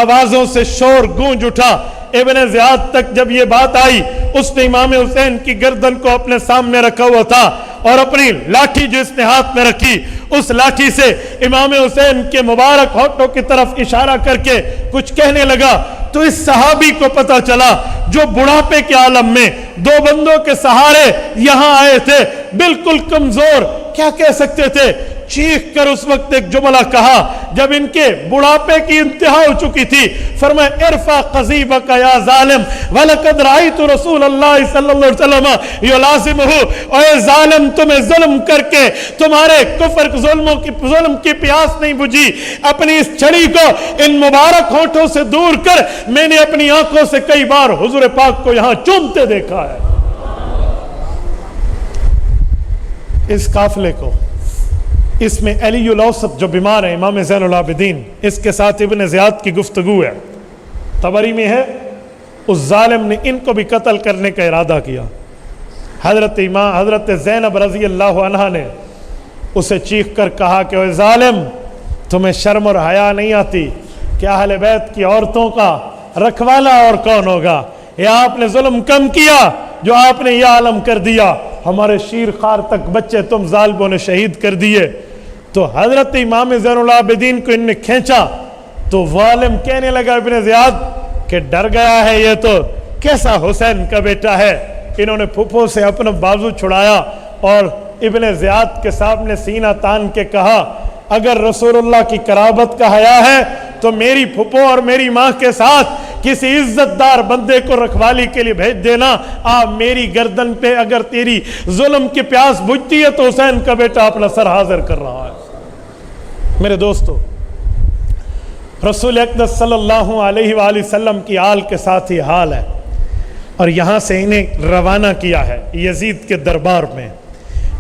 آوازوں سے شور گونج اٹھا۔ ابن زیاد تک جب یہ بات آئی، اس نے امام حسین کی گردن کو اپنے سامنے رکھا ہوا تھا اور اپنی لاٹھی جو اس نے ہاتھ میں رکھی، اس لاٹھی سے امام حسین کے مبارک ہونٹوں کی طرف اشارہ کر کے کچھ کہنے لگا۔ تو اس صحابی کو پتا چلا جو بڑھاپے کے عالم میں 2 بندوں کے سہارے یہاں آئے تھے، بالکل کمزور، کیا کہہ سکتے تھے، چیخ کر اس وقت ایک جملہ کہا جب ان کے بڑھاپے کی انتہا ہو چکی تھی، فرمایا ارفع قضیبک یا ظالم ولقد رأیت رسول اللہ صلی اللہ علیہ وسلم یلازمہ، اے ظالم تمہیں ظلم کر کے تمہارے کفر ظلم کی پیاس نہیں بجھی، اپنی اس چھڑی کو ان مبارک ہونٹوں سے دور کر میں نے اپنی آنکھوں سے کئی بار حضور پاک کو یہاں چومتے دیکھا ہے۔ اس قافلے کو، اس میں علی الاوسط جو بیمار ہے، امام زین العابدین، اس کے ساتھ ابن زیاد کی گفتگو ہے، طبری میں ہے، اس ظالم نے ان کو بھی قتل کرنے کا ارادہ کیا۔ حضرت زینب رضی اللہ عنہ نے اسے چیخ کر کہا کہ اے ظالم، تمہیں شرم اور حیا نہیں آتی کہ اہل بیت کی عورتوں کا رکھوالا اور کون ہوگا؟ یہ آپ نے ظلم کم کیا جو آپ نے یہ عالم کر دیا، ہمارے شیر خار تک بچے تم ظالموں نے شہید کر دیے۔ تو حضرت امام زین العابدین کو ان نے کھینچا تو ظالم کہنے لگا ابن زیاد کہ ڈر گیا ہے، یہ تو کیسا حسین کا بیٹا ہے۔ انہوں نے پھپھو سے اپنا بازو چھڑایا اور ابن زیاد کے سامنے سینہ تان کے کہا اگر رسول اللہ کی قرابت کا حیا ہے تو میری پھپھو اور میری ماں کے ساتھ کسی عزت دار بندے کو رکھوالی کے لیے بھیج دینا۔ آپ میری گردن پہ اگر تیری ظلم کی پیاس بجھتی ہے تو حسین کا بیٹا اپنا سر حاضر کر رہا ہے۔ میرے دوستو، رسول اقدس صلی اللہ علیہ وآلہ وسلم کی آل کے ساتھ ہی حال ہے، اور یہاں سے انہیں روانہ کیا ہے یزید کے دربار میں۔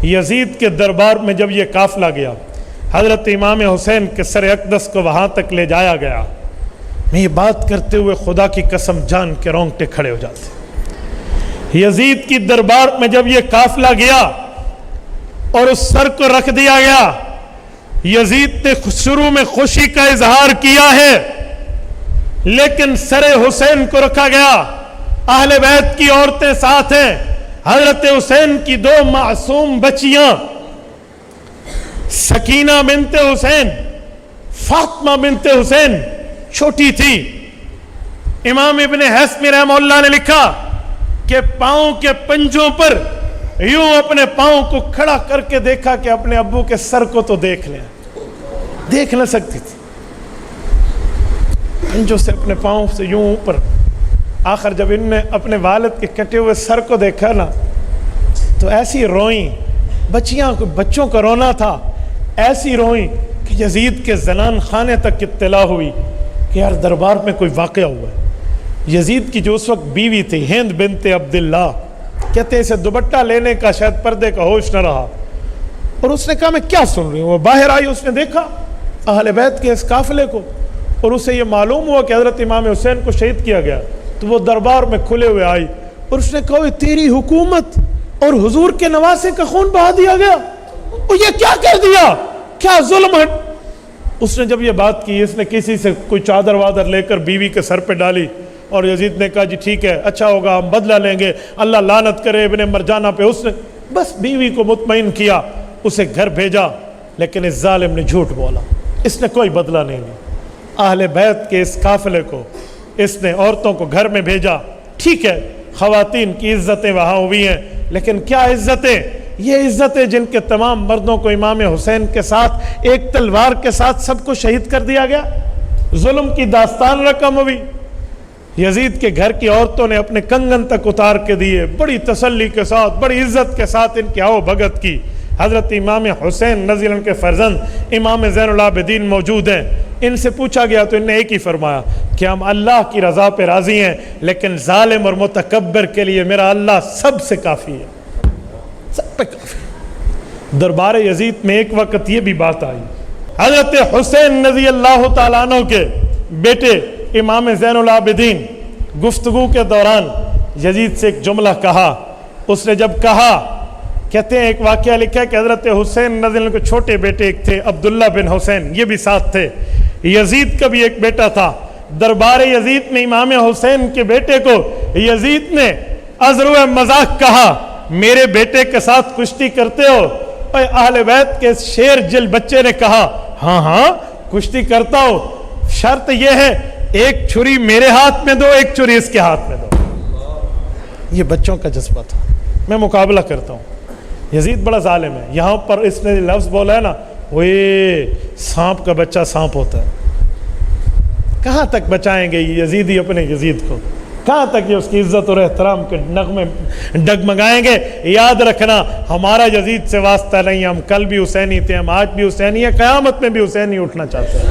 یزید کے دربار میں جب یہ قافلہ گیا، حضرت امام حسین کے سر اقدس کو وہاں تک لے جایا گیا۔ میں یہ بات کرتے ہوئے خدا کی قسم جان کے رونگٹے کھڑے ہو جاتے۔ یزید کی دربار میں جب یہ قافلہ گیا اور اس سر کو رکھ دیا گیا، یزید نے شروع میں خوشی کا اظہار کیا ہے، لیکن سر حسین کو رکھا گیا، اہل بیت کی عورتیں ساتھ ہیں، حضرت حسین کی 2 معصوم بچیاں سکینہ بنت حسین، فاطمہ بنت حسین چھوٹی تھی۔ امام ابن حسمی رحمہ اللہ نے لکھا کہ پاؤں کے پنجوں پر یوں اپنے پاؤں کو کھڑا کر کے دیکھا کہ اپنے ابو کے سر کو تو دیکھ لیں، دیکھ نہ سکتی تھی، پنجوں سے اپنے پاؤں سے یوں اوپر۔ آخر جب ان نے اپنے والد کے کٹے ہوئے سر کو دیکھا نا تو ایسی روئیں، بچوں کا رونا تھا، ایسی روئیں کہ یزید کے زنان خانے تک اطلاع ہوئی کہ یار دربار میں کوئی واقعہ ہوا ہے۔ یزید کی جو اس وقت بیوی تھی ہند بنت عبداللہ، کہتے ہیں اسے دوپٹہ لینے کا شاید پردے کا ہوش نہ رہا، اور اس نے کہا میں کیا سن رہی ہوں۔ وہ باہر آئی، اس نے دیکھا اہل بیت کے اس قافلے کو، اور اسے یہ معلوم ہوا کہ حضرت امام حسین کو شہید کیا گیا، تو وہ دربار میں کھلے ہوئے آئی اور اس نے کہا تیری حکومت اور حضور کے نواسے کا خون بہا دیا گیا۔ وہ یہ کیا کر دیا, کیا ظلم ہے. اس نے جب یہ بات کی, اس نے کسی سے کوئی چادر وادر لے کر بیوی کے سر پہ ڈالی, اور یزید نے کہا جی ٹھیک ہے, اچھا ہوگا, ہم بدلہ لیں گے, اللہ لعنت کرے ابن مرجانہ پہ. اس نے بس بیوی کو مطمئن کیا, اسے گھر بھیجا, لیکن اس ظالم نے جھوٹ بولا, اس نے کوئی بدلہ نہیں لیا. اہل بیت کے اس قافلے کو اس نے عورتوں کو گھر میں بھیجا. ٹھیک ہے, خواتین کی عزتیں وہاں ہوئی ہیں, لیکن کیا عزتیں, یہ عزتیں جن کے تمام مردوں کو امام حسین کے ساتھ ایک تلوار کے ساتھ سب کو شہید کر دیا گیا. ظلم کی داستان رقم ہوئی. یزید کے گھر کی عورتوں نے اپنے کنگن تک اتار کے دیے, بڑی تسلی کے ساتھ, بڑی عزت کے ساتھ ان کی آؤ بھگت کی. حضرت امام حسین رضی اللہ عنہ کے فرزند امام زین العابدین موجود ہیں. ان سے پوچھا گیا تو ان نے ایک ہی فرمایا کہ ہم اللہ کی رضا پہ راضی ہیں, لیکن ظالم اور متکبر کے لیے میرا اللہ سب سے کافی ہے, سب پہ کافی. دربار یزید میں ایک وقت یہ بھی بات آئی, حضرت حسین رضی اللہ تعالیٰ عنہ کے بیٹے امام زین العابدین گفتگو کے دوران یزید سے ایک جملہ کہا. اس نے جب کہا, کہتے ہیں ایک واقعہ لکھا ہے کہ حضرت حسین رضی اللہ عنہ کے چھوٹے بیٹے ایک تھے عبداللہ بن حسین, یہ بھی ساتھ تھے. یزید کا بھی ایک بیٹا تھا. دربار یزید میں امام حسین کے بیٹے کو یزید نے ازرو مذاق کہا, میرے بیٹے کے ساتھ کشتی کرتے ہو؟ اے اہل بیت کے شیر جل بچے نے کہا ہاں ہاں کشتی کرتا ہو, شرط یہ ہے ایک چھری میرے ہاتھ میں دو, ایک چھری اس کے ہاتھ میں دو. یہ بچوں کا جذبہ تھا. میں مقابلہ کرتا ہوں, یزید بڑا ظالم ہے. یہاں پر اس نے لفظ بولا ہے نا, وہ سانپ کا بچہ سانپ ہوتا ہے. کہاں تک بچائیں گے یہ یزیدی اپنے یزید کو, کہاں تک یہ اس کی عزت اور احترام کے نغمے ڈگمگائیں گے. یاد رکھنا ہمارا یزید سے واسطہ نہیں, ہم کل بھی حسینی تھے, ہم آج بھی حسینی ہیں, قیامت میں بھی حسینی اٹھنا چاہتے ہیں.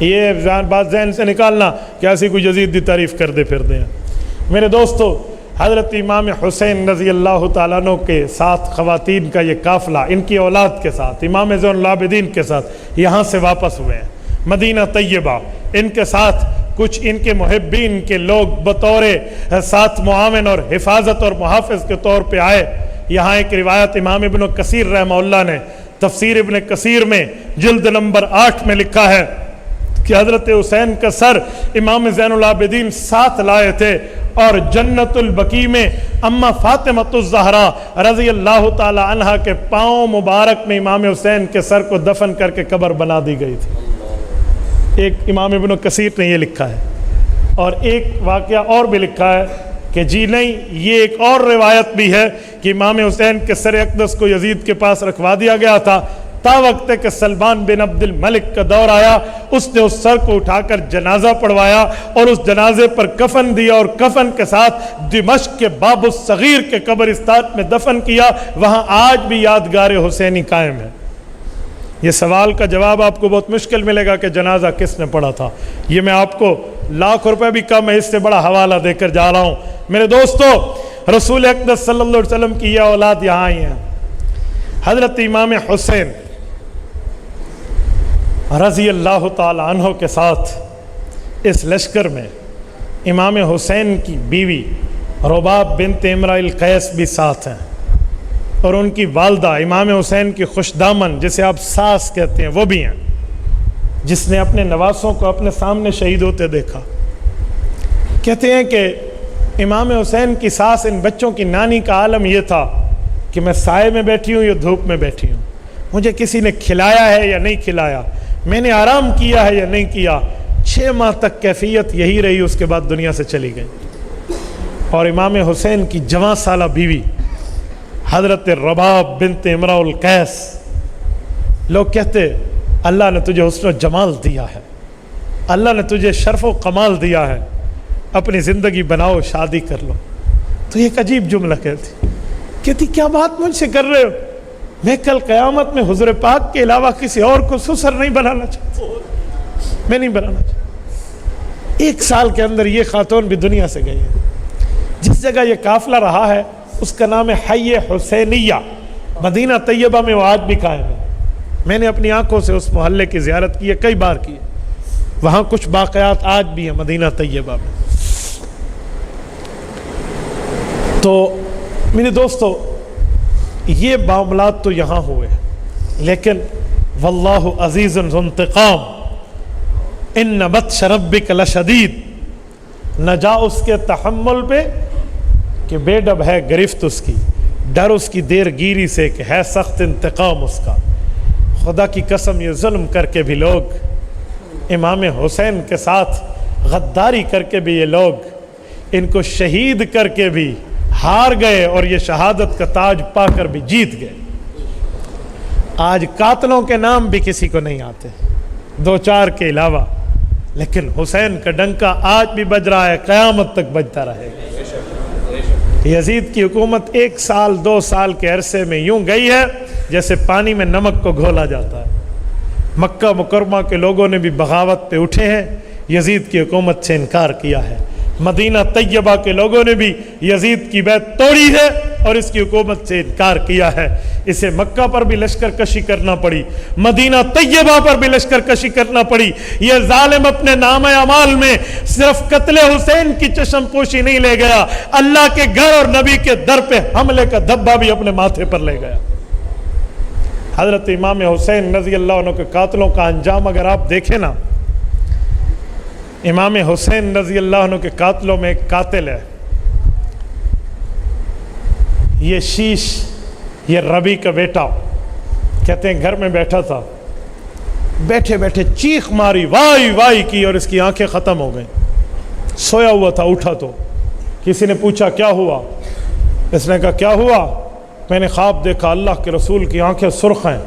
یہ بات ذہن سے نکالنا کہ ایسی کوئی یزید دی تعریف کر دے پھر دیں. میرے دوستو, حضرت امام حسین رضی اللہ تعالیٰ عنہ کے ساتھ خواتین کا یہ قافلہ ان کی اولاد کے ساتھ امام زین العابدین کے ساتھ یہاں سے واپس ہوئے ہیں مدینہ طیبہ. ان کے ساتھ کچھ ان کے محبین کے لوگ بطور ساتھ معاون اور حفاظت اور محافظ کے طور پہ آئے. یہاں ایک روایت امام ابن کثیر رحمہ اللہ نے تفسیر ابن کثیر میں جلد نمبر 8 میں لکھا ہے کہ حضرت حسین کا سر امام زین العابدین ساتھ لائے تھے, اور جنت البقیع میں اما فاطمۃ الزہرا رضی اللہ تعالی عنہا کے پاؤں مبارک میں امام حسین کے سر کو دفن کر کے قبر بنا دی گئی تھی. ایک امام ابن کثیر نے یہ لکھا ہے. اور ایک واقعہ اور بھی لکھا ہے کہ جی نہیں, یہ ایک اور روایت بھی ہے کہ امام حسین کے سر اقدس کو یزید کے پاس رکھوا دیا گیا تھا, تا وقت کہ سلمان بن عبد الملک کا دور آیا, اس نے اس سر کو اٹھا کر جنازہ پڑھوایا اور اس جنازے پر کفن دیا, اور کفن کے ساتھ دمشق کے باب الصغیر کے قبرستان میں دفن کیا. وہاں آج بھی یادگار حسینی قائم ہے. یہ سوال کا جواب آپ کو بہت مشکل ملے گا کہ جنازہ کس نے پڑھا تھا. یہ میں آپ کو لاکھ روپے بھی کم ہے, اس سے بڑا حوالہ دے کر جا رہا ہوں. میرے دوستو, رسول اقدس صلی اللہ علیہ وسلم کی یہ اولاد یہاں آئی ہیں. حضرت امام حسین رضی اللہ تعالی عنہ کے ساتھ اس لشکر میں امام حسین کی بیوی رباب بنت امرأ القیس بھی ساتھ ہیں, اور ان کی والدہ امام حسین کی خوش دامن جسے آپ ساس کہتے ہیں وہ بھی ہیں, جس نے اپنے نواسوں کو اپنے سامنے شہید ہوتے دیکھا. کہتے ہیں کہ امام حسین کی ساس ان بچوں کی نانی کا عالم یہ تھا کہ میں سائے میں بیٹھی ہوں یا دھوپ میں بیٹھی ہوں, مجھے کسی نے کھلایا ہے یا نہیں کھلایا, میں نے آرام کیا ہے یا نہیں کیا. 6 ماہ تک کیفیت یہی رہی, اس کے بعد دنیا سے چلی گئی. اور امام حسین کی جوان سالہ بیوی حضرت رباب بنت امرأ القیس, لوگ کہتے اللہ نے تجھے حسن و جمال دیا ہے, اللہ نے تجھے شرف و کمال دیا ہے, اپنی زندگی بناؤ, شادی کر لو. تو یہ ایک عجیب جملہ کہتی کیا بات مجھ سے کر رہے ہو, میں کل قیامت میں حضور پاک کے علاوہ کسی اور کو سسر نہیں بنانا چاہتا, میں نہیں بنانا چاہتا. 1 سال کے اندر یہ خاتون بھی دنیا سے گئی ہے. جس جگہ یہ قافلہ رہا ہے اس کا نام ہے حی حسینیہ, مدینہ طیبہ میں وہ آج بھی قائم ہے. میں نے اپنی آنکھوں سے اس محلے کی زیارت کی ہے, کئی بار کی ہے. وہاں کچھ باقیات آج بھی ہیں مدینہ طیبہ میں. تو میرے دوستو, یہ معاملات تو یہاں ہوئے، لیکن واللہ عزیز ذو انتقام، ان بطش ربک لشدید، نہ جا اس کے تحمل پہ کہ بے ڈب ہے گرفت اس کی، ڈر اس کی دیر گیری سے کہ ہے سخت انتقام اس کا۔ خدا کی قسم یہ ظلم کر کے بھی لوگ، امام حسین کے ساتھ غداری کر کے بھی یہ لوگ، ان کو شہید کر کے بھی ہار گئے اور یہ شہادت کا تاج پا کر بھی جیت گئے۔ آج قاتلوں کے نام بھی کسی کو نہیں آتے، دو چار کے علاوہ، لیکن حسین کا ڈنکا آج بھی بج رہا ہے، قیامت تک بجتا رہے گا۔ یزید کی حکومت 1 سال 2 سال کے عرصے میں یوں گئی ہے جیسے پانی میں نمک کو گھولا جاتا ہے۔ مکہ مکرمہ کے لوگوں نے بھی بغاوت پہ اٹھے ہیں، یزید کی حکومت سے انکار کیا ہے۔ مدینہ طیبہ کے لوگوں نے بھی یزید کی بیعت توڑی ہے اور اس کی حکومت سے انکار کیا ہے۔ اسے مکہ پر بھی لشکر کشی کرنا پڑی، مدینہ طیبہ پر بھی لشکر کشی کرنا پڑی۔ یہ ظالم اپنے نامہ اعمال میں صرف قتل حسین کی چشم پوشی نہیں لے گیا، اللہ کے گھر اور نبی کے در پہ حملے کا دھبا بھی اپنے ماتھے پر لے گیا۔ حضرت امام حسین رضی اللہ عنہ کے قاتلوں کا انجام اگر آپ دیکھیں نا، امام حسین رضی اللہ عنہ کے قاتلوں میں ایک قاتل ہے، یہ شیش، یہ ربی کا بیٹا، کہتے ہیں گھر میں بیٹھا تھا، بیٹھے بیٹھے چیخ ماری، وائی وائی کی، اور اس کی آنکھیں ختم ہو گئیں۔ سویا ہوا تھا، اٹھا تو کسی نے پوچھا کیا ہوا؟ اس نے کہا کیا ہوا؟ میں نے خواب دیکھا اللہ کے رسول کی آنکھیں سرخ ہیں،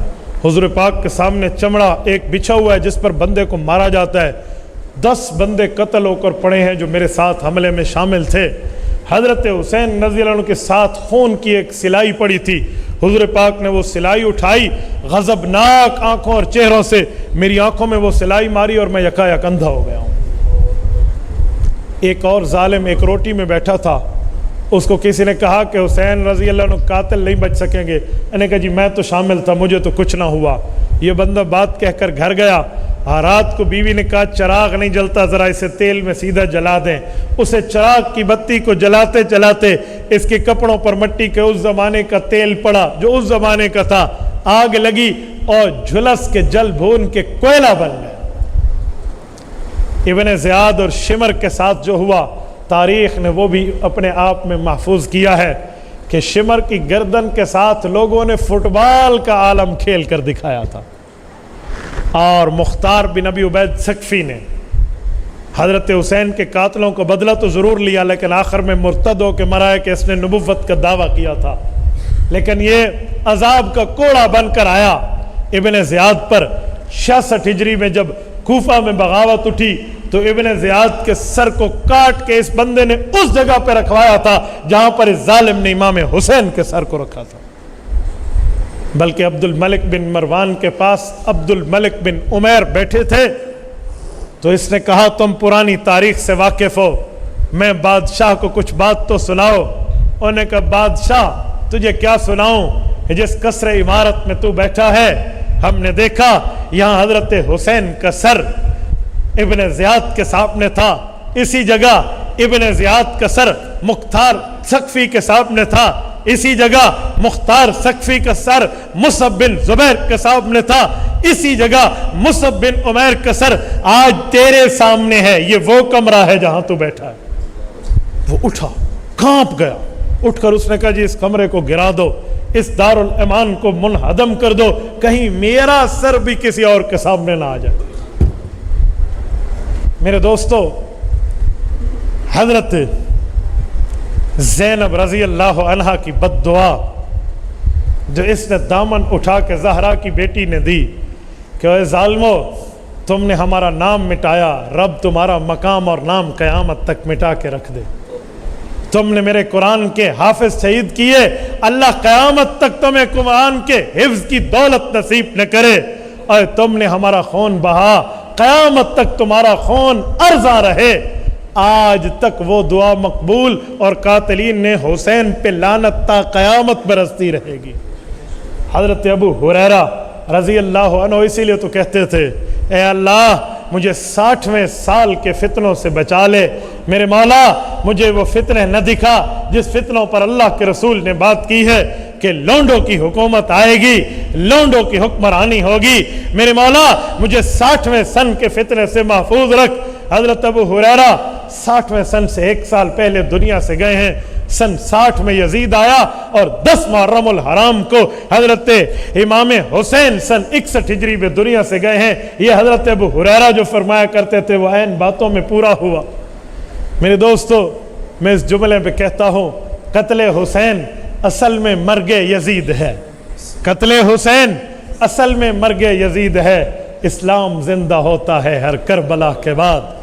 حضور پاک کے سامنے چمڑا ایک بچھا ہوا ہے جس پر بندے کو مارا جاتا ہے، 10 بندے قتل ہو کر پڑے ہیں جو میرے ساتھ حملے میں شامل تھے۔ حضرت حسین رضی اللہ عنہ کے ساتھ خون کی ایک سلائی پڑی تھی، حضور پاک نے وہ سلائی اٹھائی، غضبناک آنکھوں اور چہروں سے میری آنکھوں میں وہ سلائی ماری اور میں یکایک اندھا ہو گیا ہوں۔ ایک اور ظالم ایک روٹی میں بیٹھا تھا، اس کو کسی نے کہا کہ حسین رضی اللہ عنہ قاتل نہیں بچ سکیں گے، میں نے کہا جی میں تو شامل تھا، مجھے تو کچھ نہ ہوا۔ یہ بندہ بات کہہ کر گھر گیا، رات کو بیوی نے کہا چراغ نہیں جلتا، ذرا اسے تیل میں سیدھا جلا دیں۔ اسے چراغ کی بتی کو جلاتے جلاتے اس کے کپڑوں پر مٹی کے اس زمانے کا تیل پڑا جو اس زمانے کا تھا، آگ لگی اور جھلس کے جل بھون کے کوئلہ بن گئے۔ ابن زیاد اور شمر کے ساتھ جو ہوا، تاریخ نے وہ بھی اپنے آپ میں محفوظ کیا ہے کہ شمر کی گردن کے ساتھ لوگوں نے فٹ بال کا عالم کھیل کر دکھایا تھا، اور مختار بن ابی عبید ثقفی نے حضرت حسین کے قاتلوں کو بدلہ تو ضرور لیا، لیکن آخر میں مرتد ہو کے مرا ہے کہ اس نے نبوت کا دعویٰ کیا تھا، لیکن یہ عذاب کا کوڑا بن کر آیا ابن زیاد پر۔ 66 ہجری میں جب کوفہ میں بغاوت اٹھی تو ابن زیاد کے سر کو کاٹ کے اس بندے نے اس جگہ پہ رکھوایا تھا جہاں پر اس ظالم نے امام حسین کے سر کو رکھا تھا۔ بلکہ عبد الملک بن مروان کے پاس عبد الملک بن عمیر بیٹھے تھے، تو اس نے کہا تم پرانی تاریخ سے واقف ہو، میں بادشاہ کو کچھ بات تو سناؤ۔ انہوں نے کہا بادشاہ تجھے کیا سناؤں، جس قصر عمارت میں تو بیٹھا ہے ہم نے دیکھا یہاں حضرت حسین کا سر ابن زیاد کے سامنے تھا، اسی جگہ ابن زیاد کا سر مختار ثقفی کے سامنے تھا، اسی جگہ مختار ثقفی کا سر مصعب بن زبیر کے سامنے تھا، اسی جگہ مصعب بن عمیر کا سر آج تیرے سامنے ہے، یہ وہ کمرہ ہے جہاں تو بیٹھا ہے۔ وہ اٹھا، کانپ گیا، اٹھ کر اس نے کہا جی اس کمرے کو گرا دو، اس دار الامان کو منہدم کر دو، کہیں میرا سر بھی کسی اور کے سامنے نہ آ جائے۔ میرے دوستو، حضرت زینب رضی اللہ عنہا کی بد دعا جو اس نے دامن اٹھا کے زہرا کی بیٹی نے دی کہ اے ظالمو تم نے ہمارا نام مٹایا، رب تمہارا مقام اور نام قیامت تک مٹا کے رکھ دے۔ تم نے میرے قرآن کے حافظ شہید کیے، اللہ قیامت تک تمہیں قرآن کے حفظ کی دولت نصیب نہ کرے، اور تم نے ہمارا خون بہا، قیامت تک تمہارا خون ارزاں رہے۔ آج تک وہ دعا مقبول، اور قاتلین نے حسین پہ لعنت تا قیامت برستی رہے گی۔ حضرت ابو ہریرہ رضی اللہ عنہ اسی لیے تو کہتے تھے اے اللہ مجھے 60ویں سال کے فتنوں سے بچا لے، میرے مولا مجھے وہ فتنے نہ دکھا جس فتنوں پر اللہ کے رسول نے بات کی ہے کہ لونڈوں کی حکومت آئے گی، لونڈوں کی حکمرانی ہوگی۔ میرے مولا مجھے 60ویں سن کے فتنے سے محفوظ رکھ۔ حضرت ابو ہریرہ 60ویں سن سے 1 سال پہلے دنیا سے گئے ہیں۔ سن 60 میں یزید آیا اور 10 محرم الحرام کو حضرت امام حسین سن 61 ہجری میں دنیا سے گئے ہیں۔ یہ حضرت ابو ہریرہ جو فرمایا کرتے تھے وہ عین باتوں میں پورا ہوا۔ میرے دوستو، میں اس جملے پہ کہتا ہوں قتل حسین اصل میں مرگ یزید ہے، قتل حسین اصل میں مرگ یزید ہے۔ اسلام زندہ ہوتا ہے ہر کربلا کے بعد۔